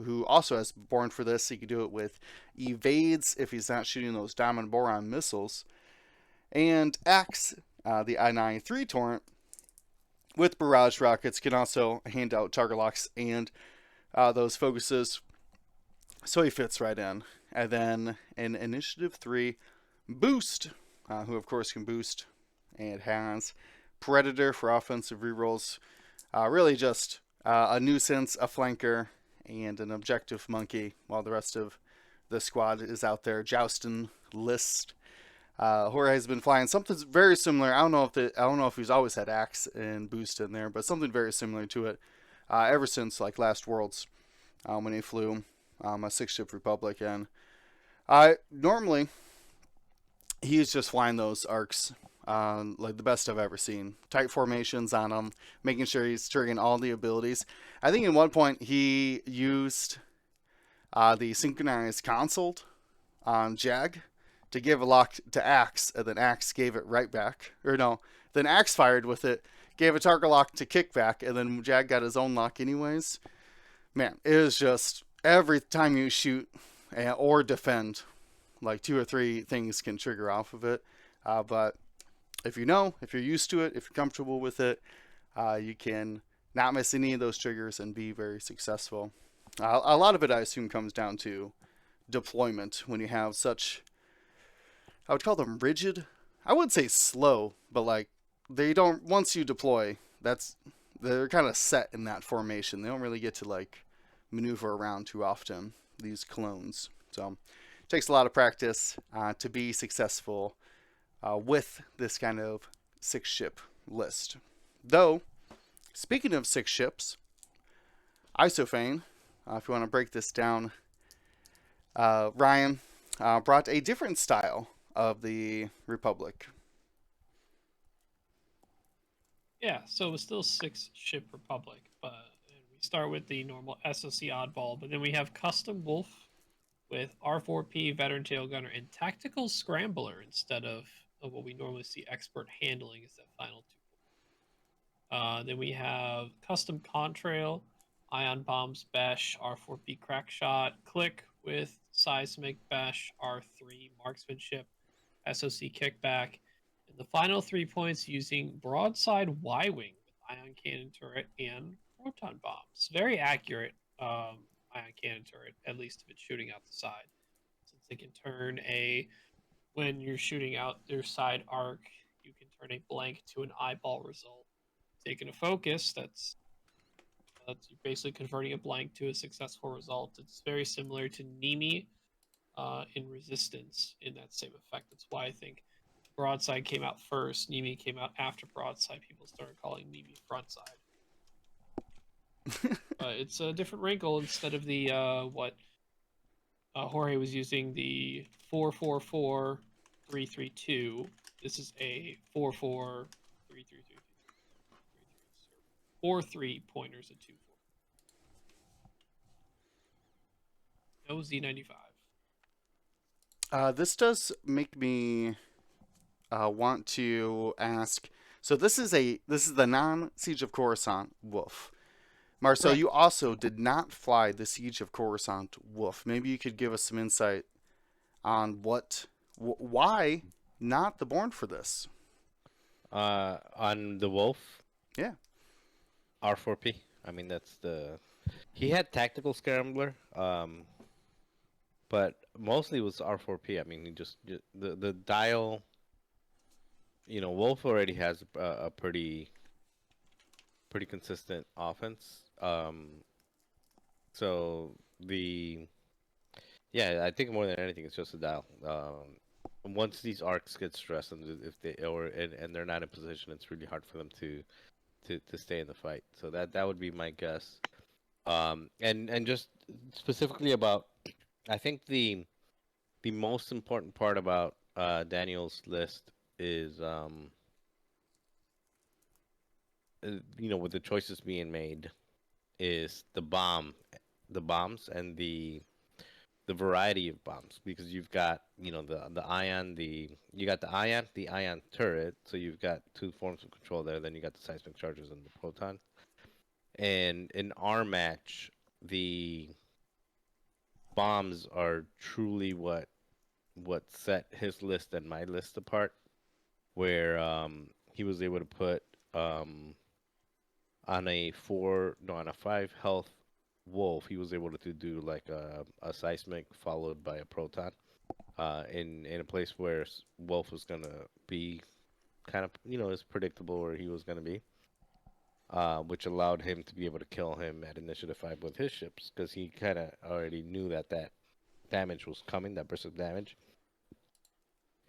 who also has Born for this. He could do it with evades if he's not shooting those Diamond Boron missiles. And Axe, the I9 3 Torrent, with barrage rockets, can also hand out target locks and those focuses. So he fits right in. And then in Initiative 3, Boost, who of course can boost, and has Predator for offensive rerolls. Really just a nuisance, a flanker, and an objective monkey, while the rest of the squad is out there jousting list. Jorge has been flying something very similar. I don't know if he's always had Axe and Boost in there, but something very similar to it ever since like last Worlds, when he flew a 6-ship Republic. And normally he's just flying those arcs like the best I've ever seen. Tight formations on him, making sure he's triggering all the abilities. I think at one point he used the synchronized consult on Jag to give a lock to Axe, and then Axe gave it right back. Or no, then Axe fired with it, gave a target lock to kickback, and then Jag got his own lock anyways. Man, it was just every time you shoot or defend, like 2 or 3 things can trigger off of it. But if you're used to it, if you're comfortable with it, you can not miss any of those triggers and be very successful. A lot of it, I assume, comes down to deployment. When you have such, I would call them rigid. I wouldn't say slow, but like they don't. Once you deploy, they're kind of set in that formation. They don't really get to like maneuver around too often. These clones, so it takes a lot of practice to be successful with this kind of 6-ship list. Though, speaking of 6 ships, Isophane, if you want to break this down, Ryan brought a different style of the Republic. Yeah, so it's still 6-ship Republic, but we start with the normal SOC oddball, but then we have custom Wolf with R4P, Veteran Tail Gunner, and Tactical Scrambler instead of what we normally see expert handling is that final 2. Then we have custom Contrail, Ion Bombs, Bash, R4P Crackshot, Click with Seismic, Bash, R3 Marksmanship, SOC Kickback. And the final 3 points using Broadside Y-Wing with ion cannon turret and proton bombs. Very accurate ion cannon turret, at least if it's shooting out the side, since they can turn a when you're shooting out their side arc, you can turn a blank to an eyeball result. Taking a focus, that's basically converting a blank to a successful result. It's very similar to Nimi in Resistance in that same effect. That's why I think Broadside came out first. Nimi came out after Broadside. People started calling Nimi Frontside. It's a different wrinkle instead of the what Jorge was using, the 4-4-4-3-3-2. This is a 4-4-3-3-3. 4-3 pointers at 2-4. No Z95. This does make me want to ask. So this is the non-Siege of Coruscant Wolf. Marcel, Correct. you also did not fly the Siege of Coruscant Wolf. Maybe you could give us some insight on why not the Born for this. On the Wolf, Yeah. R4P. I mean, he had tactical scrambler, but mostly it was R4P. I mean, the dial. Wolf already has a pretty consistent offense. So I think more than anything, it's just a dial. Once these arcs get stressed, and if and they're not in position, it's really hard for them to stay in the fight. So that would be my guess. And just specifically about, I think the most important part about Daniel's list is with the choices being made, is the bombs and the variety of bombs, because you've got the ion, the ion turret, so you've got two forms of control there. Then you got the seismic charges and the proton. And in our match, the bombs are truly what set his list and my list apart, where he was able to put on a 5 health Wolf, he was able to do like a seismic followed by a proton, in a place where Wolf was gonna be kind of as predictable where he was gonna be, which allowed him to be able to kill him at Initiative 5 with his ships, because he kind of already knew that damage was coming, that burst of damage.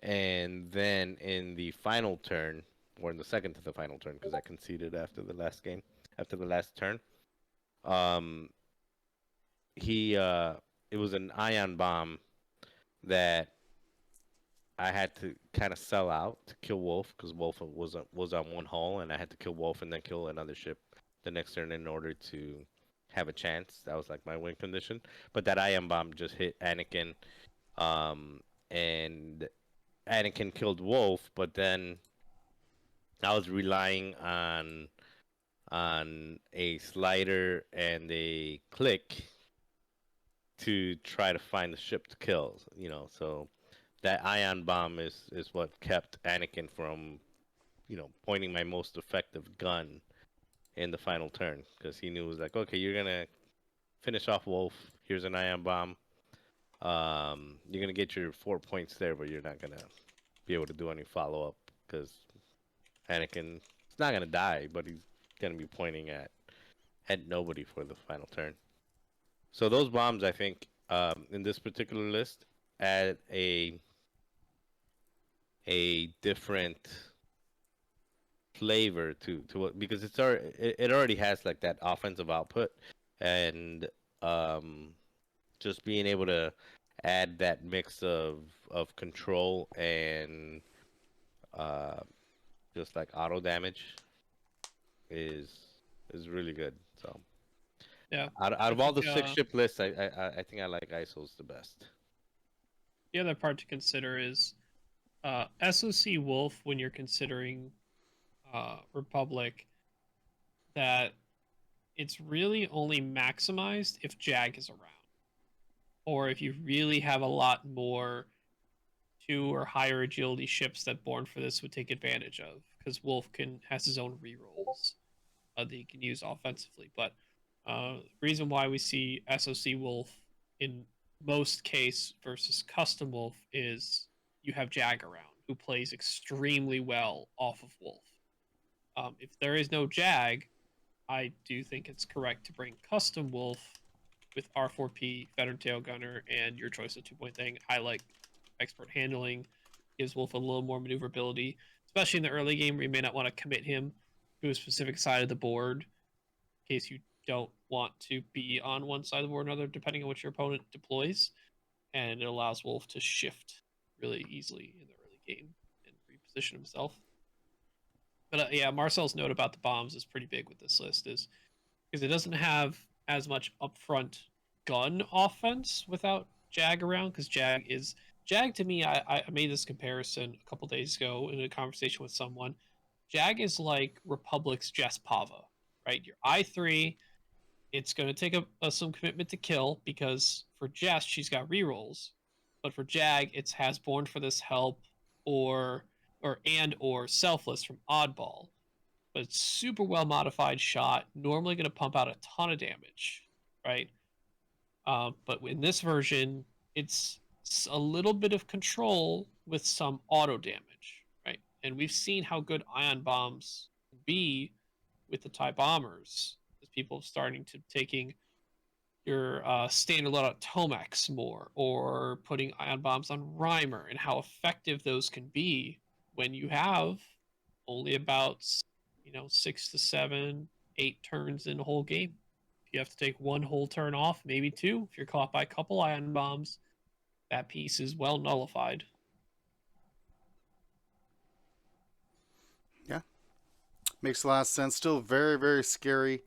And then in the final turn, or in the second to the final turn, because I conceded after the last turn, um, it was an ion bomb that I had to kind of sell out to kill Wolf, because Wolf was on one hull, and I had to kill Wolf and then kill another ship the next turn in order to have a chance. That was like my win condition. But that ion bomb just hit Anakin, and Anakin killed Wolf. But then I was relying on a slider and a click to try to find the ship to kill. So that ion bomb is what kept Anakin from, pointing my most effective gun in the final turn, because he knew it was like, okay, you're gonna finish off Wolf. Here's an ion bomb. You're gonna get your 4 points there, but you're not gonna be able to do any follow up, because Anakin is not gonna die, but he's gonna be pointing at nobody for the final turn. So those bombs, I think, in this particular list, add a different flavor to what, because it already has like that offensive output, and just being able to add that mix of control and just like auto damage is really good. So Yeah. out I of all the think 6-ship lists, I think I like ISO's the best. the other part to consider is SOC Wolf when you're considering Republic, that it's really only maximized if Jag is around, or if you really have a lot more 2 or higher agility ships that Born for this would take advantage of, because Wolf has his own rerolls. that you can use offensively. But reason why we see SOC Wolf in most case versus custom Wolf is you have Jag around who plays extremely well off of Wolf. If there is no Jag, I do think it's correct to bring custom Wolf with R4P, Veteran Tail Gunner, and your choice of 2-point thing. I like expert handling, gives Wolf a little more maneuverability, especially in the early game where you may not want to commit him to a specific side of the board in case you don't want to be on one side of the board or another, depending on what your opponent deploys. And it allows Wolf to shift really easily in the early game and reposition himself. But yeah, Marcel's note about the bombs is pretty big with this list, is because it doesn't have as much upfront gun offense without Jag around. Because Jag to me, I made this comparison a couple days ago in a conversation with someone. Jag is like Republic's Jaspava, right? Your I3, it's going to take some commitment to kill because for Jess she's got rerolls, but for Jag it's has born for this help or selfless from Oddball, but it's super well modified shot, normally going to pump out a ton of damage, right? But in this version, it's a little bit of control with some auto damage, right? And we've seen how good ion bombs can be with the TIE bombers, as people starting to taking your standard loadout Tomax more, or putting ion bombs on Reimer, and how effective those can be when you have only about 6 to 7, 8 turns in a whole game. If you have to take one whole turn off, maybe two, if you're caught by a couple ion bombs, that piece is well nullified. Yeah, makes a lot of sense. Still very, very scary,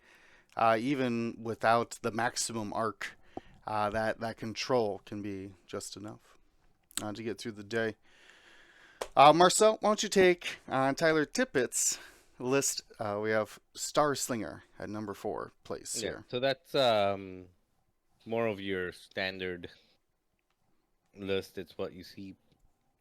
even without the maximum arc. That control can be just enough to get through the day. Marcel, why don't you take Tyler Tippett's list? We have Star Slinger at number 4 place here. So that's more of your standard list. It's what you see.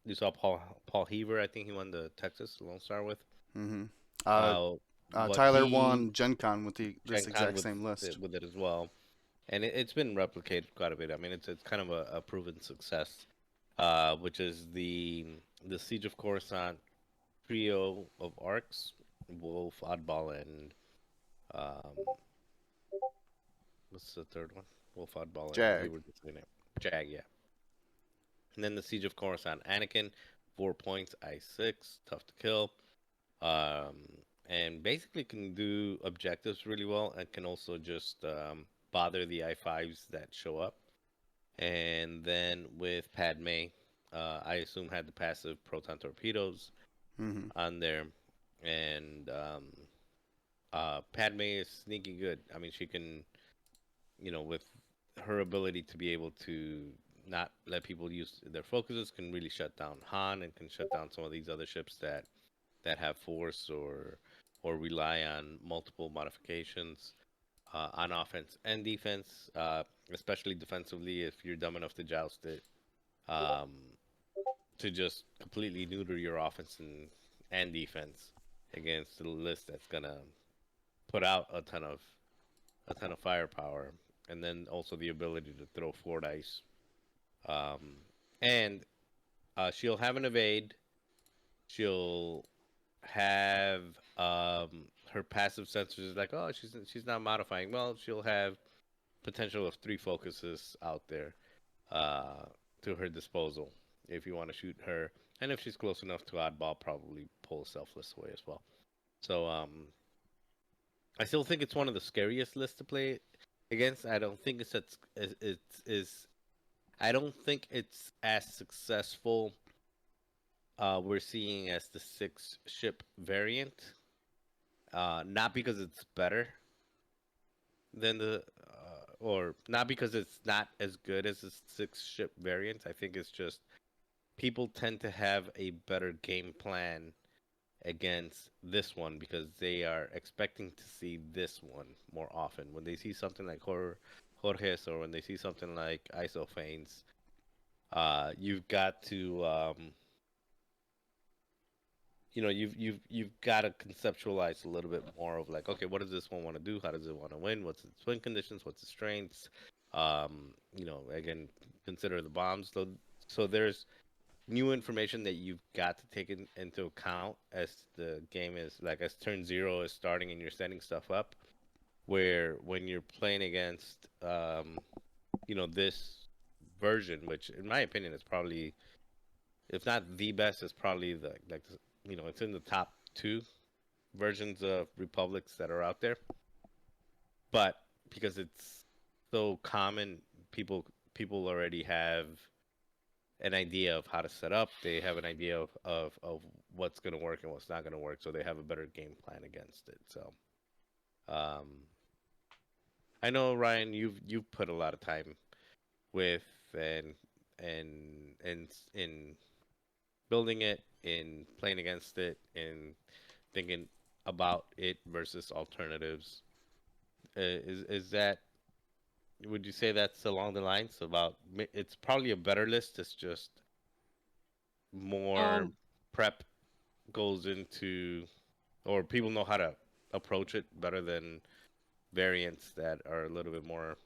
You saw Paul Heaver. I think he won the Texas Lone Star with. Mm-hmm. What Tyler he won Gen Con with this Gen Con exact with same list. with it as well, and it's been replicated quite a bit. I mean, it's kind of a proven success, which is the Siege of Coruscant trio of arcs: Wolf, Oddball, and um, what's the third one? Wolf, Oddball, Jag. and we were just saying it. Jag, yeah. And then the Siege of Coruscant, Anakin, 4 points, I6, tough to kill. And basically can do objectives really well and can also just bother the I5s that show up. And then with Padme, I assume had the passive proton torpedoes on there. And Padme is sneaky good. I mean, she can, with her ability to be able to not let people use their focuses, can really shut down Han and can shut down some of these other ships that have force or rely on multiple modifications on offense and defense, especially defensively if you're dumb enough to joust it, to just completely neuter your offense and defense against a list that's gonna put out a ton of firepower, and then also the ability to throw four dice, and she'll have an evade. She'll have her passive sensors is like, oh, she's not modifying. Well, she'll have potential of 3 focuses out there to her disposal if you want to shoot her, and if she's close enough to Oddball, probably pull Selfless away as well. So I still think it's one of the scariest lists to play against. I don't think I don't think it's as successful we're seeing as the 6 ship variant. Not because it's better than or not because it's not as good as the 6 ship variant. I think it's just people tend to have a better game plan against this one because they are expecting to see this one more often. When they see something like Jorge's or when they see something like Isophanes, you've got to you've got to conceptualize a little bit more of like, okay, what does this one want to do? How does it want to win? What's its win conditions? What's its strengths? Again, consider the bombs. So there's new information that you've got to take into account as the game is like as turn zero is starting and you're setting stuff up. Where when you're playing against, this version, which in my opinion is probably, if not the best, is probably it's in the top two versions of republics that are out there. But because it's so common, people already have an idea of how to set up. They have an idea of what's going to work and what's not going to work, so they have a better game plan against it. So, um, I know Ryan, you've put a lot of time with and in building it, in playing against it, in thinking about it versus alternatives. Is that, would you say that's along the lines about it's probably a better list? It's just more Um, prep goes into, or people know how to approach it better than variants that are a little bit more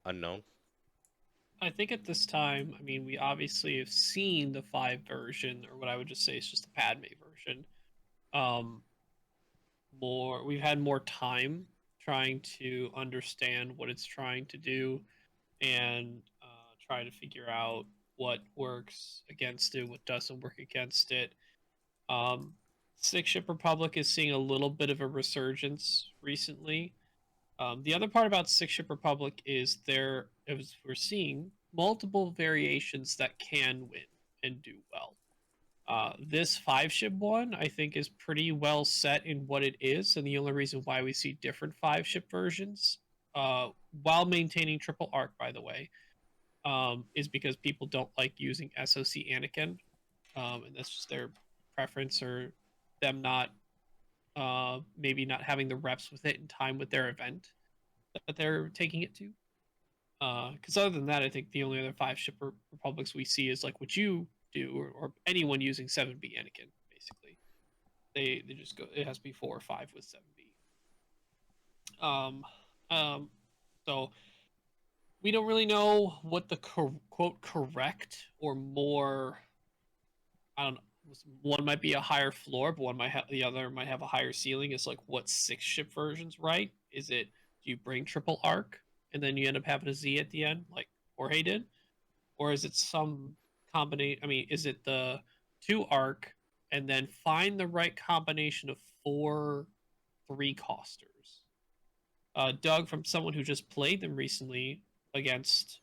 unknown. I think at this time, I mean, we obviously have seen the 5 version, or what I would just say is just the Padme version. Um, we've had more time trying to understand what it's trying to do and try to figure out what works against it, what doesn't work against it. Um, Six Ship Republic is seeing a little bit of a resurgence recently. The other part about Six Ship Republic is we're seeing multiple variations that can win and do well. This 5 ship one, I think, is pretty well set in what it is, and the only reason why we see different 5 ship versions, while maintaining triple arc, by the way, is because people don't like using SOC Anakin, and that's just their preference or them not, maybe not having the reps with it in time with their event that they're taking it to. Because other than that, I think the only other 5 ship republics we see is like what you do, or anyone using 7B Anakin. Basically, they just go. It has to be 4 or 5 with 7B. Um, um, so we don't really know what the quote correct or more. I don't know. One might be a higher floor, but the other might have a higher ceiling. Is like what 6 ship versions, right? Is it, do you bring triple arc and then you end up having a Z at the end, like Jorge did, or is it some combination? I mean, is it the 2 arc and then find the right combination of 4 3 costers? Doug, from someone who just played them recently against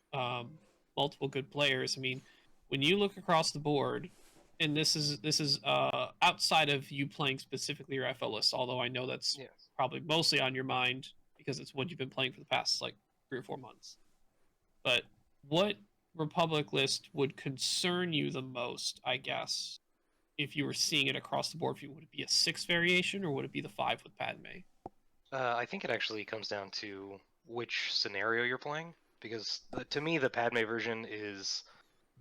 multiple good players, I mean, when you look across the board, and this is outside of you playing specifically your FL list, although I know that's Yeah. probably mostly on your mind because it's what you've been playing for the past like 3 or 4 months. But what Republic list would concern you the most, I guess, if you were seeing it across the board? If you, would it be a 6 variation or would it be the 5 with Padme? I think it actually comes down to which scenario you're playing, because to me the Padme version is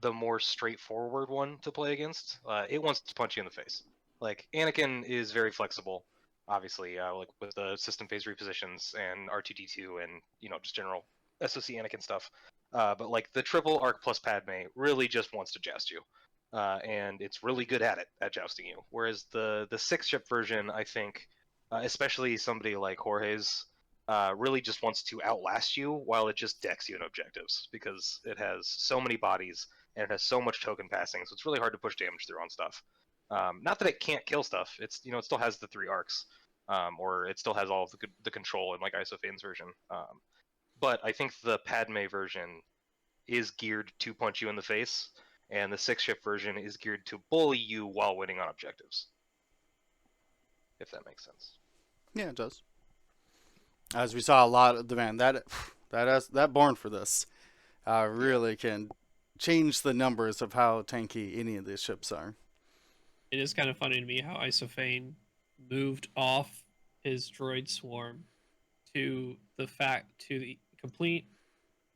the more straightforward one to play against. It wants to punch you in the face. Like Anakin is very flexible, obviously, like with the system phase repositions and R2D2 and just general SOC Anakin stuff. But like the triple arc plus Padme really just wants to joust you, and it's really good at it at jousting you. Whereas the 6 ship version, I think, especially somebody like Jorge's, really just wants to outlast you while it just decks you in objectives because it has so many bodies and it has so much token passing, so it's really hard to push damage through on stuff. Not that it can't kill stuff; it still has the 3 arcs, or it still has all of the control in like Isofane's version. But I think the Padme version is geared to punch you in the face, and the 6 ship version is geared to bully you while winning on objectives. If that makes sense. Yeah, it does. As we saw a lot of the man that born for this Yeah. really can change the numbers of how tanky any of these ships are. It is kind of funny to me how Isophane moved off his droid swarm to the complete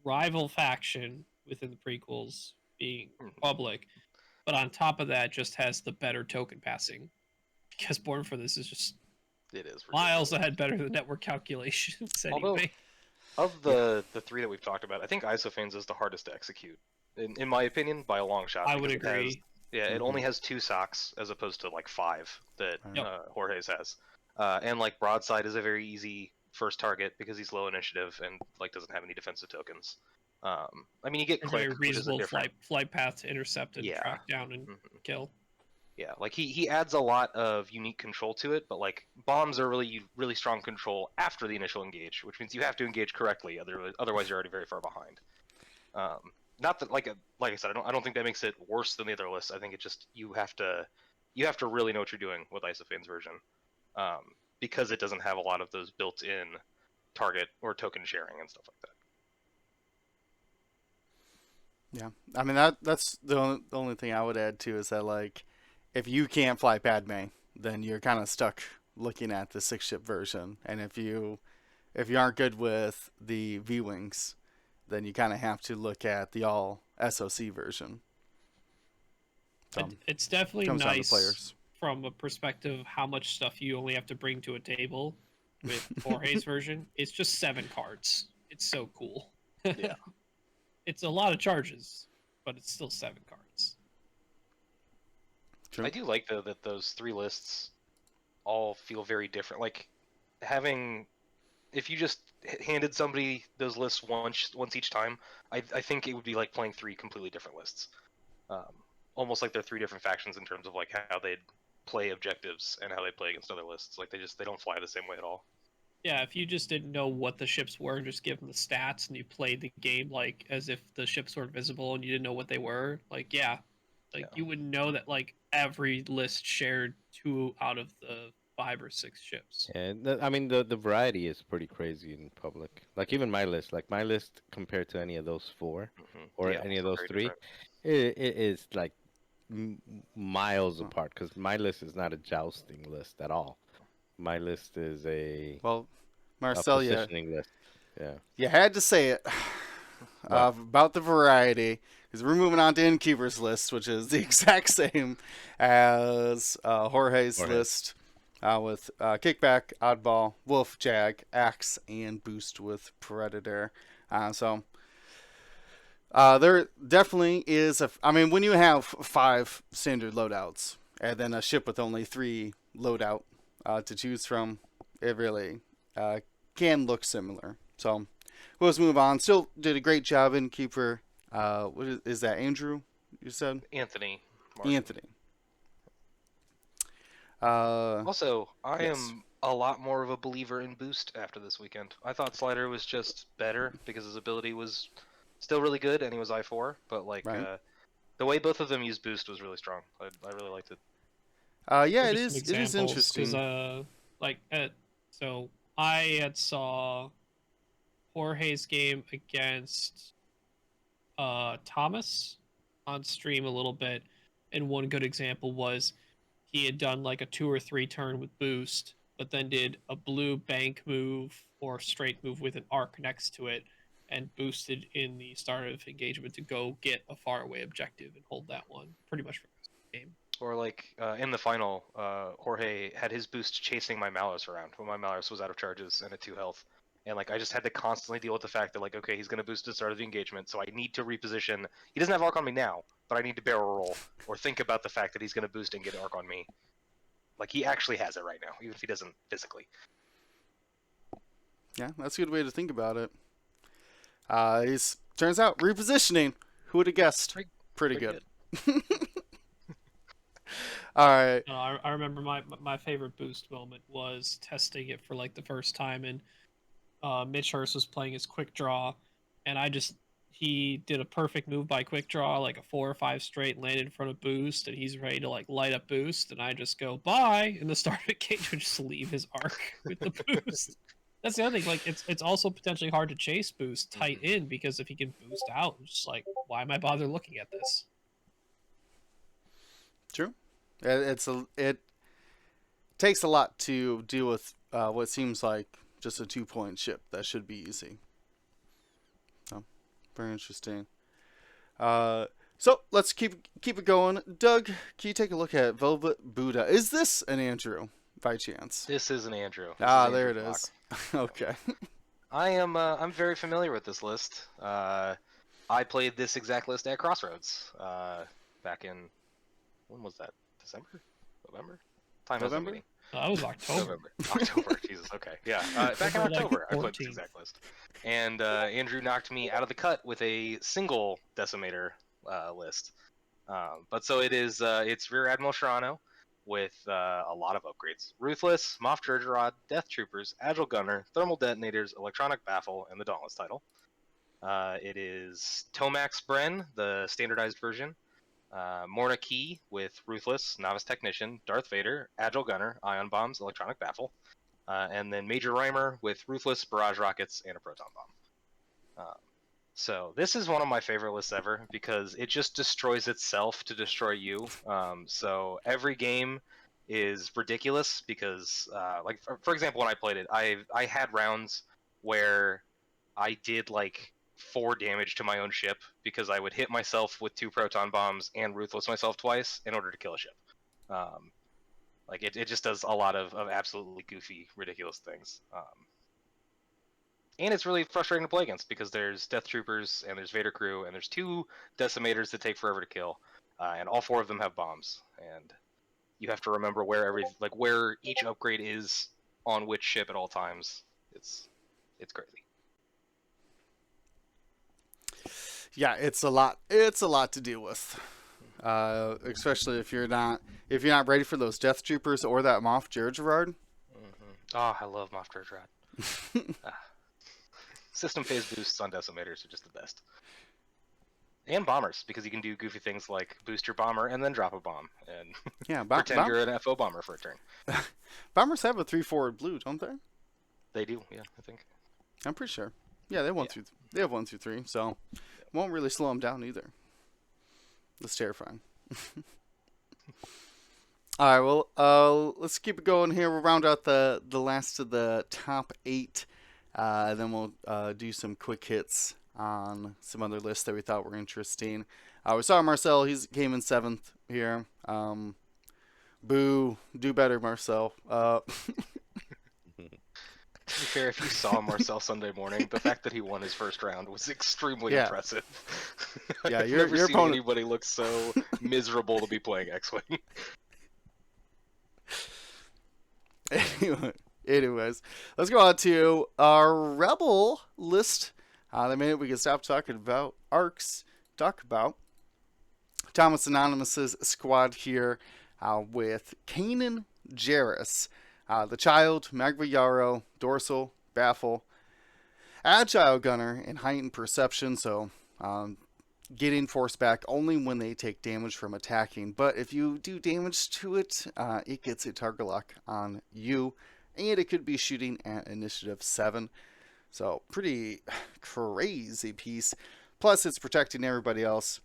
rival faction within the prequels being Mhm. Republic, but on top of that, just has the better token passing. Because Born for this is just It is miles ridiculous. ahead better than network calculations Although, anyway. of the three that we've talked about, I think Isophanes is the hardest to execute, in my opinion, by a long shot. I would because it has- agree. yeah, it only has 2 socks as opposed to like 5 that Yep. Jorge's has, and like Broadside is a very easy first target because he's low initiative and like doesn't have any defensive tokens. I mean, you get A Quick, very which is a reasonable different. flight path to intercept and Yeah. track down and Mhm. kill. Yeah, like he adds a lot of unique control to it, but like bombs are really strong control after the initial engage, which means you have to engage correctly, otherwise you're already very far behind. Not that like I said, I don't think that makes it worse than the other lists. I think it just you have to really know what you're doing with Isophane's version, because it doesn't have a lot of those built-in target or token sharing and stuff like that. Yeah, I mean that's the only thing I would add too is that like if you can't fly Padme, then you're kind of stuck looking at the 6-ship version, and if you aren't good with the V wings, then you kind of have to look at the all SOC version. So It's definitely comes down to nice players. from a perspective of how much stuff you only have to bring to a table with Jorge's version. It's just 7 cards. It's so cool. Yeah. It's a lot of charges, but it's still 7 cards. True. I do like though that those 3 lists all feel very different. Like having, if you just handed somebody those lists once each time, I think it would be like playing 3 completely different lists. Almost like they're 3 different factions in terms of like how they'd play objectives and how they play against other lists. Like they don't fly the same way at all. Yeah, if you just didn't know what the ships were and just give them the stats and you played the game like as if the ships were invisible and you didn't know what they were, like yeah, like Yeah. you would know that like every list shared 2 out of the 5 or 6 ships. And I mean the variety is pretty crazy in public. Like even my list compared to any of those 4 or Yeah, any of also those very 3, different. it is like miles Huh. apart because my list is not a jousting list at all. My list is Well, a Marcel, positioning list. Yeah. you had to say it What? about the variety because we're moving on to Innkeeper's list, which is the exact same as Jorge's Jorge. list with Kickback, Oddball, Wolf, Jag, Axe, and Boost with Predator. So there definitely is I mean, when you have 5 standard loadouts and then a ship with only 3 loadout to choose from, it really can look similar. So let's move on. Still did a great job, Innkeeper. What is that? Andrew? You said Anthony. Martin. Anthony. Also, I yes. am a lot more of a believer in Boost after this weekend. I thought Slider was just better because his ability was still really good and he was I4, but like Right. the way both of them used Boost was really strong. I really liked it. Yeah, What it are some is. It is examples? Because interesting. so I had saw Jorge's game against Thomas on stream a little bit, and one good example was he had done like a 2 or 3 turn with boost, but then did a blue bank move or straight move with an arc next to it, and boosted in the start of engagement to go get a faraway objective and hold that one pretty much for the game. Or like in the final, Jorge had his Boost chasing my Malus around when my Malus was out of charges and at 2 health. And like I just had to constantly deal with the fact that like, okay, he's gonna boost at the start of the engagement, so I need to reposition. He doesn't have arc on me now, but I need to barrel roll or think about the fact that he's gonna boost and get arc on me. Like he actually has it right now, even if he doesn't physically. Yeah, that's a good way to think about it. He's turns out repositioning. Who would have guessed? Pretty good. All right. No, I remember my favorite boost moment was testing it for like the first time, and Mitch Hurst was playing his quick draw, and he did a perfect move by quick draw, like a 4 or 5 straight, landed in front of boost, and he's ready to like light up boost, and I just go bye in the start of cage and just leave his arc with the boost. That's the other thing. Like it's also potentially hard to chase boost tight in because if he can boost out, it's just like why am I bother looking at this? True. It takes a lot to deal with what seems like just a 2-point ship. That should be easy. So, very interesting. So let's keep it going. Doug, can you take a look at Velvet Buddha? Is this an Andrew by chance? This is an Andrew. This Ah, is there Andrew it Block. is. Okay. I'm very familiar with this list. I played this exact list at Crossroads back in, when was that? December? November? Time has no November? meaning. That was October. November. October. Jesus. Okay. Yeah. Back in October, like, October, I played 14th. this exact list, and Andrew knocked me out of the cut with a single decimator list. But so it is. It's Rear Admiral Shirano with a lot of upgrades: Ruthless, Moff Rod, Death Troopers, Agile Gunner, Thermal Detonators, Electronic Baffle, and the Dauntless title. It is Tomax Bren, the standardized version. Morna Key with Ruthless, Novice Technician, Darth Vader, Agile Gunner, Ion Bombs, Electronic Baffle, and then Major Rhymer with Ruthless, Barrage Rockets, and a Proton Bomb. So this is one of my favorite lists ever because it just destroys itself to destroy you. So every game is ridiculous because, like for example, when I played it, I had rounds where I did like 4 damage to my own ship because I would hit myself with 2 proton bombs and ruthless myself twice in order to kill a ship. Like it just does a lot of absolutely goofy, ridiculous things. And it's really frustrating to play against because there's Death Troopers and there's Vader Crew and there's 2 Decimators that take forever to kill, and all 4 of them have bombs. And you have to remember where where each upgrade is on which ship at all times. It's crazy. Yeah, it's a lot. It's a lot to deal with, especially if you're not ready for those Death Troopers or that Moff Gerard. Mm-hmm. Oh, I love Moff Gerard. System phase boosts on Decimators are just the best. And bombers, because you can do goofy things like boost your bomber and then drop a bomb, and Yeah, pretend you're an FO bomber for a turn. Bombers have a 3 forward blue, don't they? They do, yeah, I think. I'm pretty sure. Yeah, they have 1 through 3, so won't really slow them down either. That's terrifying. All right, well, let's keep it going here. We'll round out the last of the top 8. Then we'll do some quick hits on some other lists that we thought were interesting. We saw Marcel. He came in 7th here. Boo. Do better, Marcel. To be fair, if you saw Marcel Sunday morning, the fact that he won his first round was extremely impressive. Yeah, I've never seen anybody look so miserable to be playing X-Wing. Anyways, let's go on to our Rebel list. The minute we can stop talking about arcs, talk about Thomas Anonymous's squad here with Kanan Jarrus, the Child, Magva Yarrow, Dorsal, Baffle, Agile Gunner, and Heightened Perception, so getting force back only when they take damage from attacking. But if you do damage to it, it gets a target lock on you, and it could be shooting at initiative 7. So pretty crazy piece. Plus it's protecting everybody else.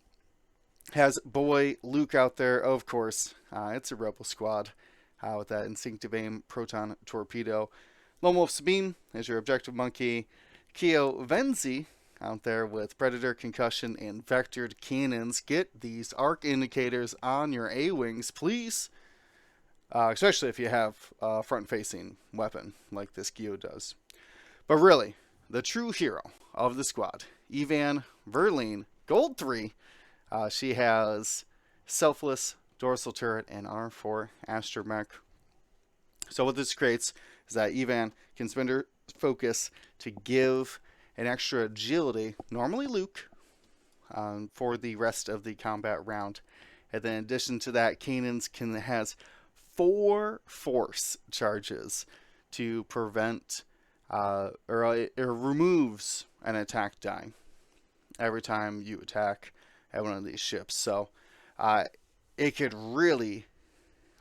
Has boy Luke out there, of course. It's a Rebel squad with that instinctive aim proton torpedo. Lone Wolf Sabine is your objective monkey. Keo Venzi out there with Predator, Concussion, and Vectored Cannons. Get these arc indicators on your A-Wings, please. Especially if you have a front-facing weapon like this Keo does. But really, the true hero of the squad, Evan Verleen, Gold 3. She has Selfless, Dorsal Turret, and R4 Astromech. So what this creates is that Evan can spend her focus to give an extra agility, normally Luke, for the rest of the combat round. And then in addition to that, Kanan's has 4 force charges to prevent or it removes an attack die every time you attack at one of these ships. So it could really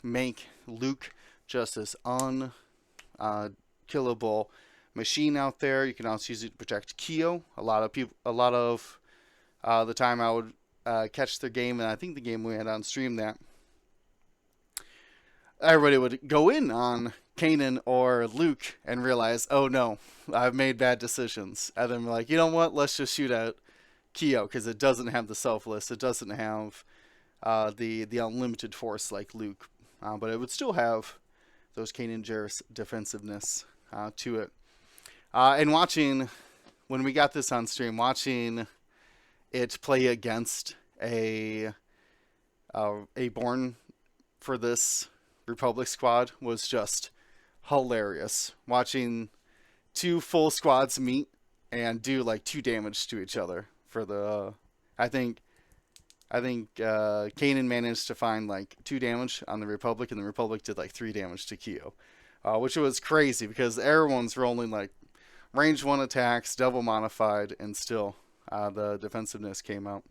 make Luke just this unkillable machine out there. You can also use it to protect Keo. A lot of the time I would catch their game, and I think the game we had on stream that everybody would go in on Kanan or Luke and realize, oh no, I've made bad decisions. And then be like, you know what? Let's just shoot at Kyo because it doesn't have the selfless. It doesn't have the unlimited force like Luke, but it would still have those Kanan Jarrus defensiveness to it. And watching when we got this on stream, watching it play against a Born for this Republic squad was just hilarious. Watching two full squads meet and do like 2 damage to each other for the. I think Kanan managed to find like 2 damage on the Republic, and the Republic did like 3 damage to Kyo, which was crazy because everyone's rolling like range 1 attacks, double modified, and still the defensiveness came out.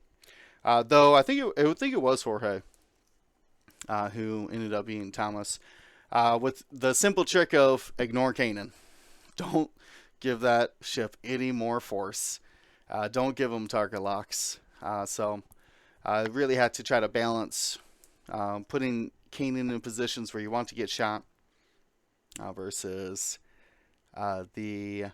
Though I think it was Jorge who ended up being Thomas with the simple trick of ignore Kanan. Don't give that ship any more force. Don't give them target locks. So really had to try to balance putting Kanan in positions where you want to get shot versus the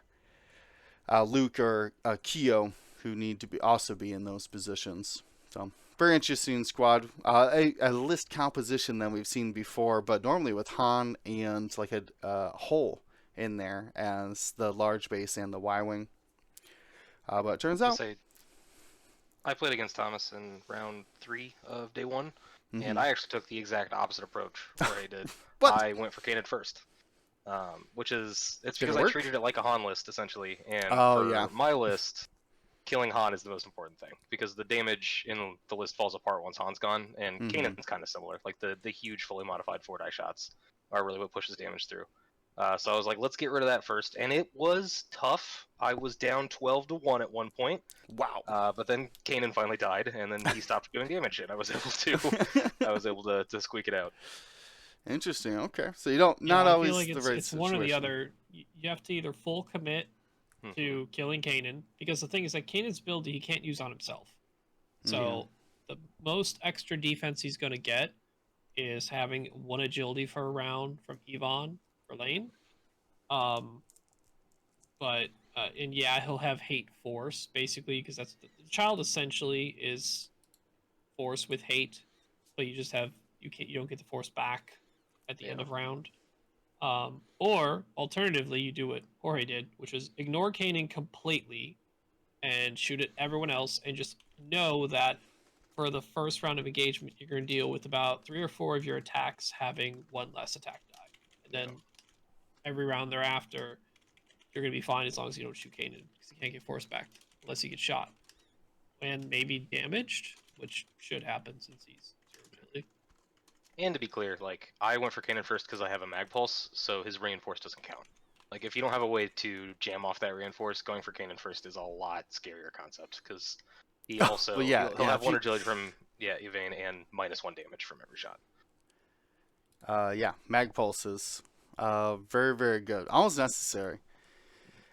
Luke or Kyo who need to also be in those positions. So very interesting squad. A list composition that we've seen before, but normally with Han and like a hole in there as the large base and the Y-wing. But it turns out... I played against Thomas in round 3 of day 1, Mhm. and I actually took the exact opposite approach where I did. What? I went for Kanan first, which is Did it because I work? treated it like a Han list essentially, and Oh, for yeah. my list, killing Han is the most important thing because the damage in the list falls apart once Han's gone, and Mhm. Kanan's kind of similar. Like the huge fully modified 4-die shots are really what pushes damage through. So I was like, let's get rid of that first, and it was tough. I was down 12-1 at one point. Wow. But then Kanan finally died, and then he stopped doing damage, and I was able to squeak it out. Interesting. Okay, so you don't Yeah, not I always feel like the it's right it's one or the situation. other. You have to either full commit to killing Kanan, because the thing is that Kanan's build he can't use on himself. So the most extra defense he's going to get is having 1 agility for a round from Yvonne for lane. But and yeah, he'll have hate force basically because that's the child essentially is force with hate, but you just have you don't get the force back at the end of round. Or alternatively, you do what Jorge did, which is ignore Kanan completely and shoot at everyone else, and just know that for the first round of engagement, you're going to deal with about 3 or 4 of your attacks having 1 less attack die, and then every round thereafter, you're going to be fine as long as you don't shoot Kanan because he can't get force back unless he gets shot and maybe damaged, which should happen since he's 0 agility. And to be clear, like I went for Kanan first because I have a mag pulse, so his reinforce doesn't count. Like if you don't have a way to jam off that reinforce, going for Kanan first is a lot scarier concept because he also well, yeah, he'll have if 1 you- agility from Evane and -1 damage from every shot. Mag pulses, very very good, almost necessary.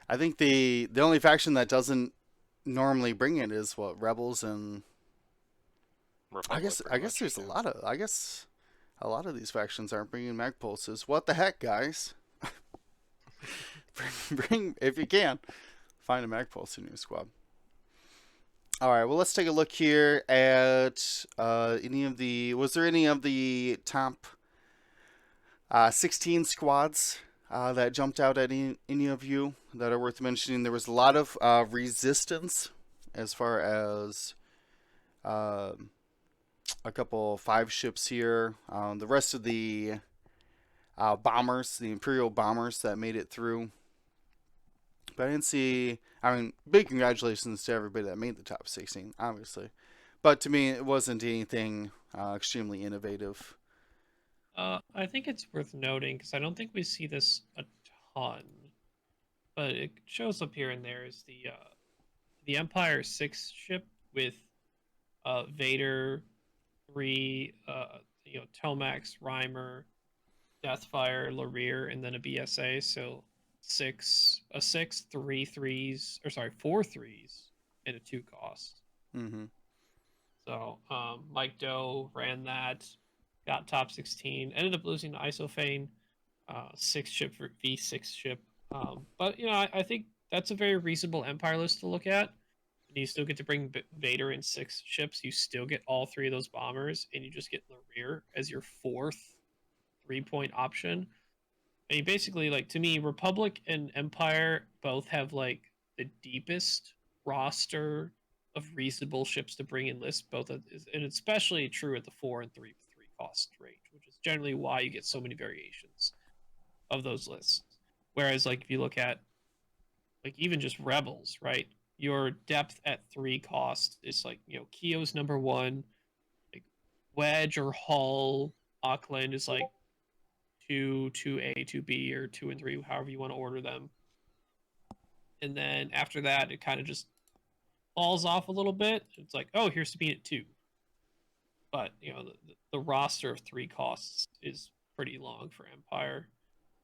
I think the only faction that doesn't normally bring it is what Rebels and Republic, I pretty guess much, there's yeah. a lot of these factions aren't bringing mag pulses. What the heck, guys? bring if you can find a mag pulse in your squad. All right, well let's take a look here at was there any of the top 16 squads that jumped out at any of you that are worth mentioning? There was a lot of resistance as far as a couple 5 ships here. The rest of the bombers, the Imperial bombers that made it through. But I didn't see... I mean, big congratulations to everybody that made the top 16, obviously. But to me, it wasn't anything extremely innovative. I think it's worth noting because I don't think we see this a ton, but it shows up here and there is the Empire 6 ship with Vader, 3, Tomax, Reimer, Deathfire, Larir, and then a BSA. So 3 threes, or sorry, 4 threes and a 2 cost. Mm-hmm. So Mike Doe ran that, got top 16, ended up losing to Isophane, 6 ship for V6 ship. But I think that's a very reasonable Empire list to look at. and you still get to bring Vader in 6 ships. You still get all 3 of those bombers, and you just get the rear as your 4th 3-point option. And you basically, like, to me, Republic and Empire both have like the deepest roster of reasonable ships to bring in lists, and especially true at the 4 and 3 cost range, which is generally why you get so many variations of those lists. Whereas, like, if you look at like even just Rebels, right? Your depth at 3 cost is like, Keo's number 1, like Wedge or Hull, Auckland is like 2, 2A, 2B, or 2 and 3, however you want to order them. And then after that, it kind of just falls off a little bit. It's like, oh, here's Sabine at 2. But, the roster of 3 costs is pretty long for Empire,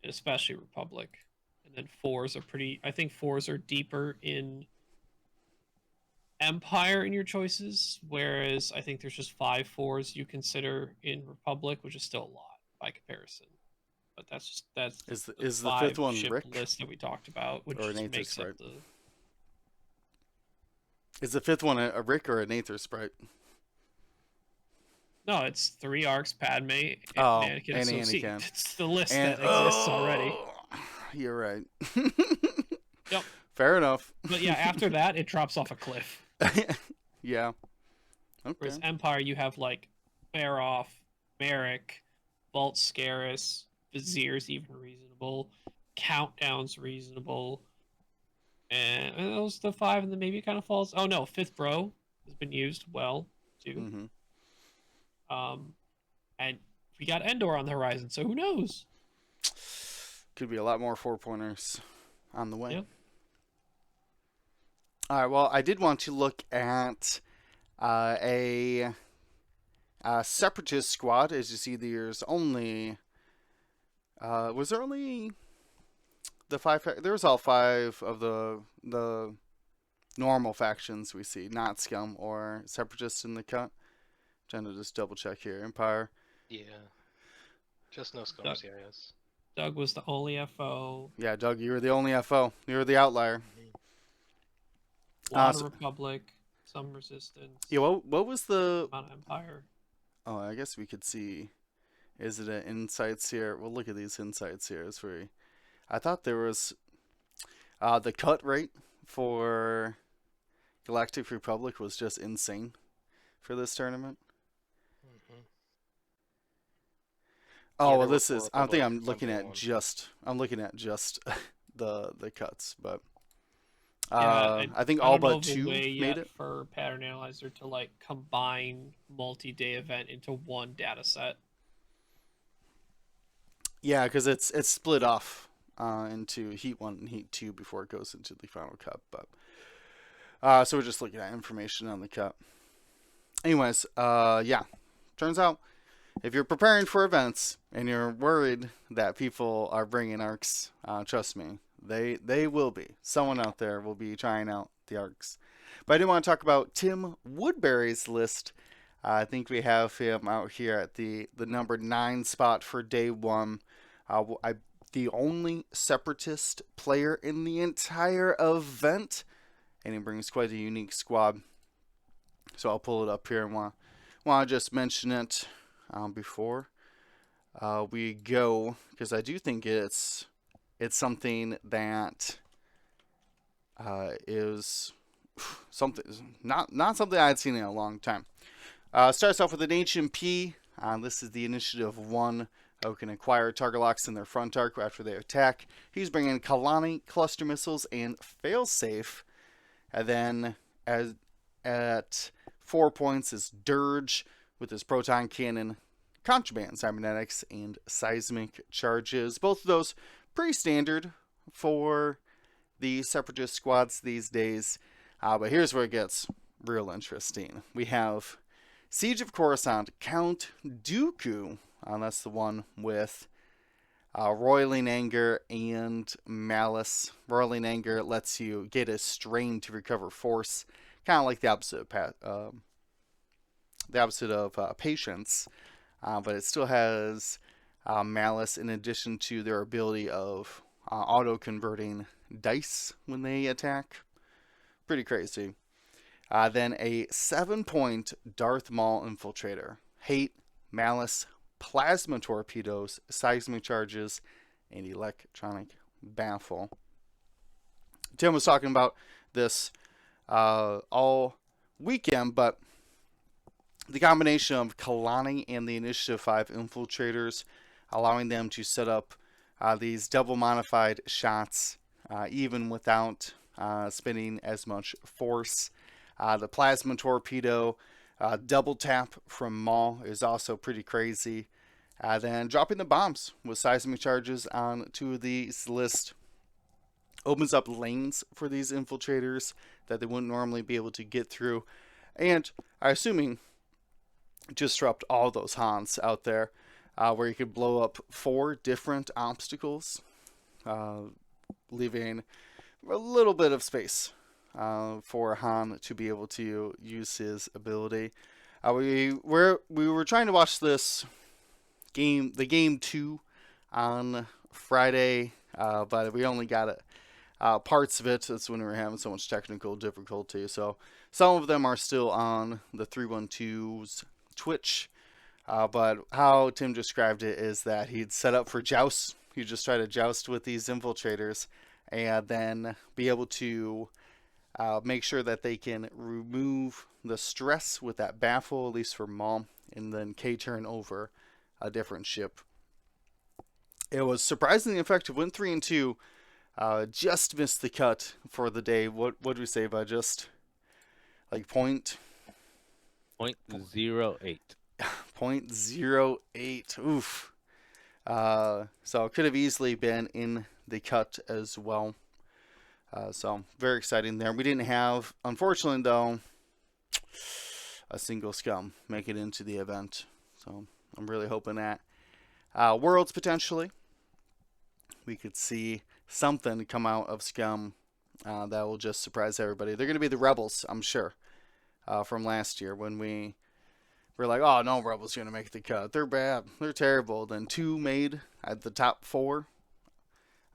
and especially Republic. And then 4s are I think 4s are deeper in Empire in your choices, whereas I think there's just 5 4s you consider in Republic, which is still a lot by comparison. But that's Is the the 5 fifth one ship Rick list that we talked about, which or an just Aether makes up Sprite? the. Is the 5th one a Rick or an Aether Sprite? No, it's 3 arcs, Padme, and Oh, Anakin, and SOC. Anakin. It's the list And that exists already. You're right. Yep. Fair enough. But yeah, after that, it drops off a cliff. Yeah. Okay. Whereas Empire, you have like Baroff, Merrick, Vault Scarus, Vizier's even reasonable, Countdown's reasonable, and those the 5, and then maybe it kind of falls. Oh no, 5th Bro has been used well too. Mm-hmm. And we got Endor on the horizon, so who knows? Could be a lot more 4-pointers on the way. Yeah. All right. Well, I did want to look at a separatist squad. As you see, there's only was there only the 5? There was all 5 of the normal factions we see, not Scum or separatists in the cut. Trying to just double check here. Empire. Yeah. Just no scum Doug. CIS. Doug was the only FO. Yeah, Doug, you were the only FO. You were the outlier. A lot so- of Republic, some Resistance. Yeah. What was the? On Empire. Oh, I guess we could see. Is it an insights here? Well, look at these insights here. It's very. I thought there was the cut rate for Galactic Republic was just insane for this tournament. Mm-hmm. Oh, Yeah, well, there this were is. four I think Republic, I'm looking one at one. just. I'm looking at just the cuts, but Yeah, I think I all don't know but of a 2 way made yet it. for Pattern Analyzer to like combine multi-day event into one data set. Yeah, because it's split off into Heat 1 and Heat 2 before it goes into the final cup. But so we're just looking at information on the cup. Anyways, yeah, turns out if you're preparing for events and you're worried that people are bringing arcs, trust me, they will be. Someone out there will be trying out the arcs. But I do want to talk about Tim Woodbury's list. I think we have him out here at the number 9 spot for day 1. The only separatist player in the entire event, and he brings quite a unique squad. So I'll pull it up here and want to just mention it before we go, because I do think it's something that is something not something I'd seen in a long time. Starts off with an HMP. This is the Initiative 1. Who can acquire target locks in their front arc after they attack. He's bringing Kalani cluster missiles and failsafe. And then at 4 points is Dirge with his proton cannon, contraband cybernetics, and seismic charges. Both of those pretty standard for the separatist squads these days. But here's where it gets real interesting. We have Siege of Coruscant, Count Dooku. That's the one with Roiling Anger and Malice. Roiling Anger lets you get a strain to recover force, kind of like the opposite of Patience, but it still has Malice in addition to their ability of auto-converting dice when they attack. Pretty crazy. Then a 7-point Darth Maul infiltrator, hate, malice, plasma torpedoes, seismic charges, and electronic baffle. Tim was talking about this all weekend, but the combination of Kalani and the Initiative 5 infiltrators, allowing them to set up these double modified shots even without spending as much force. The plasma torpedo double tap from Maul is also pretty crazy. Then dropping the bombs with seismic charges on 2 of these lists opens up lanes for these infiltrators that they wouldn't normally be able to get through. And I'm assuming disrupt all those Hans out there where you could blow up 4 different obstacles, leaving a little bit of space for Han to be able to use his ability. We were trying to watch this game, the game 2, on Friday, but we only got it. Parts of it, that's when we were having so much technical difficulty. So some of them are still on the 312's Twitch. But how Tim described it is that he'd set up for joust. He'd just try to joust with these infiltrators and then be able to make sure that they can remove the stress with that baffle, at least for Maul, and then K-turn over a different ship. It was surprisingly effective. Went 3 and 2. Just missed the cut for the day. What did we say by just like point? 0.08. 0.08. Oof. So it could have easily been in the cut as well. So very exciting there. We didn't have, unfortunately though, a single scum make it into the event. So I'm really hoping that Worlds potentially we could see something come out of scum that will just surprise everybody. They're going to be the Rebels, I'm sure, from last year when we were like, oh, no Rebels going to make the cut. They're bad. They're terrible. Then 2 made at the top 4.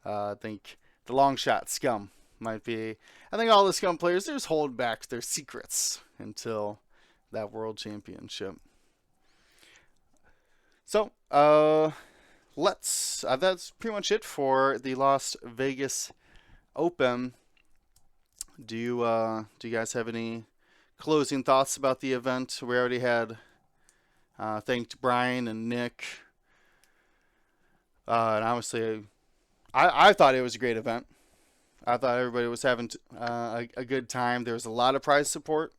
I think the long shot scum might be. I think all the scum players, they're just holding back their secrets until that World Championship. So, that's pretty much it for the Las Vegas Open. Do you guys have any closing thoughts about the event? We already had thanked Brian and Nick, and obviously, I thought it was a great event. I thought everybody was having a good time. There was a lot of prize support.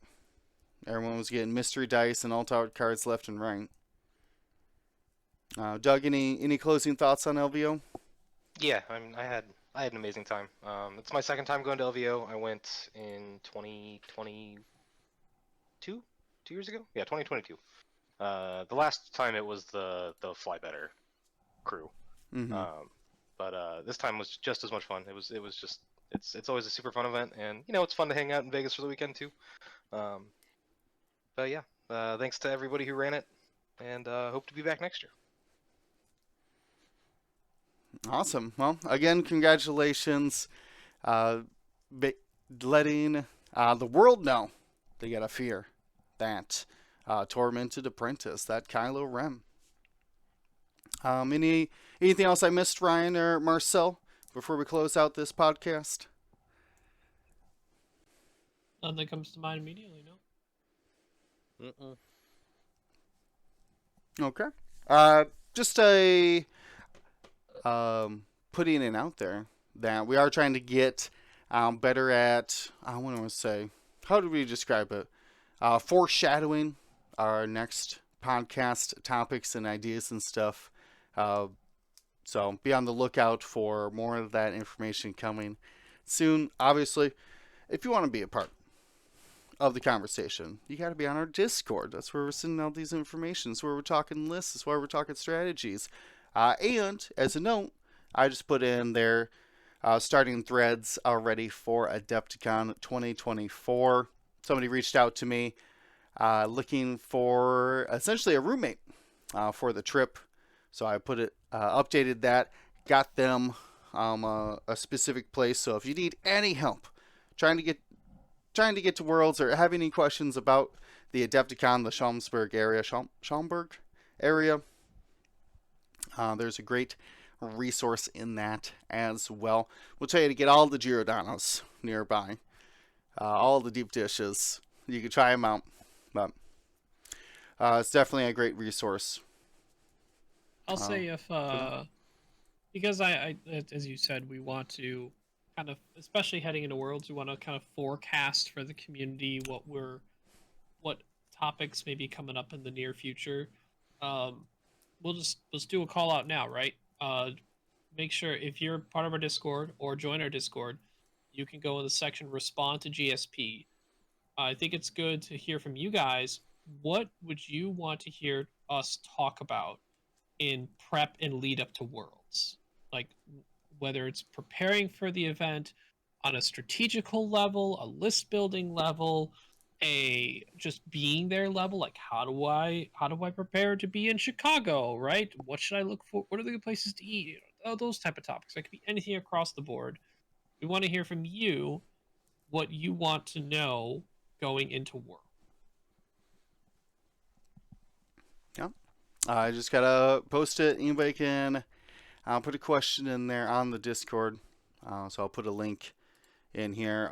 Everyone was getting mystery dice and alt-out cards left and right. Doug, any closing thoughts on LVO? Yeah, I had an amazing time. It's my second time going to LVO. I went in 2022, 2 years ago. Yeah, 2022. The last time it was the Fly Better crew. Mm-hmm. But this time was just as much fun. It was just it's always a super fun event, and it's fun to hang out in Vegas for the weekend too. But yeah, thanks to everybody who ran it, and hope to be back next year. Awesome. Well, again, congratulations. Letting the world know they gotta fear that tormented apprentice, that Kylo Ren. Anything else I missed, Ryan or Marcel, before we close out this podcast? Nothing that comes to mind immediately, no. Okay. Just putting it out there that we are trying to get better at, I want to say, how do we describe it? Foreshadowing our next podcast topics and ideas and stuff. So be on the lookout for more of that information coming soon. Obviously, if you want to be a part of the conversation, you got to be on our Discord. That's where we're sending out these information. That's where we're talking lists. That's where we're talking strategies. And as a note, I just put in there starting threads already for Adepticon 2024. Somebody reached out to me looking for essentially a roommate for the trip. So I put it, updated that, got them a specific place. So if you need any help trying to get trying to get to Worlds or have any questions about the Adepticon, the Schaumburg area, there's a great resource in that as well. We'll tell you to get all the Giordano's nearby, all the deep dishes. You can try them out, but it's definitely a great resource. I'll say if because I as you said, we want to kind of, especially heading into Worlds, we want to kind of forecast for the community what topics may be coming up in the near future. Let's do a call out now, right? Make sure if you're part of our Discord or join our Discord, you can go in the section respond to GSP. I think it's good to hear from you guys. What would you want to hear us talk about in prep and lead up to Worlds? Like, whether it's preparing for the event on a strategical level, a list building level, just being there level, like how do I prepare to be in Chicago, right? What should I look for? What are the good places to eat? Those type of topics. That could be anything across the board. We want to hear from you what you want to know going into World. Yeah, I just gotta post it. Anybody can put a question in there on the Discord. So I'll put a link in here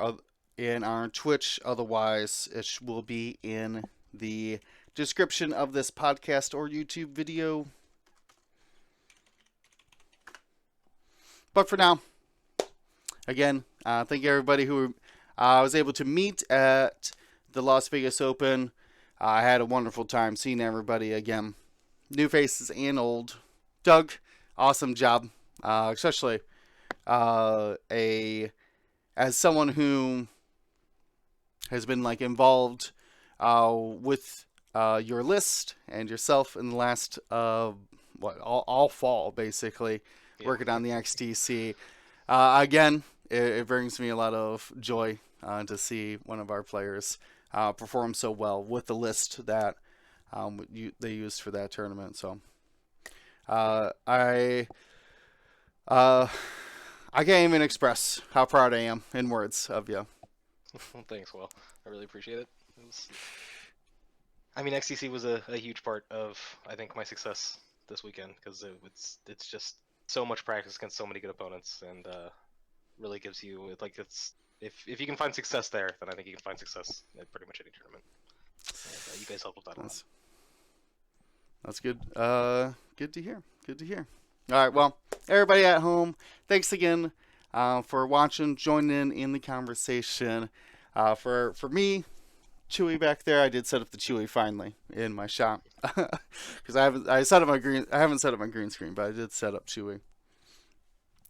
in our Twitch. Otherwise, it will be in the description of this podcast or YouTube video. But for now, again, thank you everybody who I was able to meet at the Las Vegas Open. I had a wonderful time seeing everybody again. New faces and old. Doug, awesome job. Especially as someone who has been like involved with your list and yourself in the last all fall basically, working on the XTC. Again, it brings me a lot of joy to see one of our players perform so well with the list that they used for that tournament. So I can't even express how proud I am in words of you. Thanks, Will. I really appreciate it. I mean, XTC was a huge part of, I think, my success this weekend, because it's just so much practice against so many good opponents, and really gives you, like, it's if you can find success there, then I think you can find success at pretty much any tournament. And, you guys helped with that a lot. That's good. Good to hear. Good to hear. All right, well, everybody at home, thanks again for watching, joining in the conversation. For me, Chewy back there, I did set up the Chewy finally in my shop because I haven't set up my green screen, but I did set up Chewy.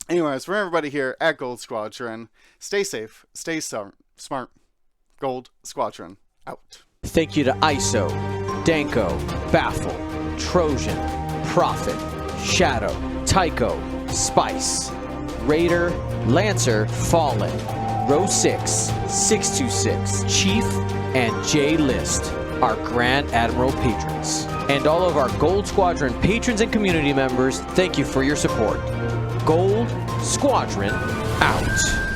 Anyways, for everybody here at Gold Squadron, stay safe, stay smart. Gold Squadron out. Thank you to ISO, Danko, Baffle, Trojan, Prophet, Shadow, Tycho, Spice, Raider, Lancer, Fallen, Row 6, 626, Chief, and J-List, our Grand Admiral patrons. And all of our Gold Squadron patrons and community members, thank you for your support. Gold Squadron out.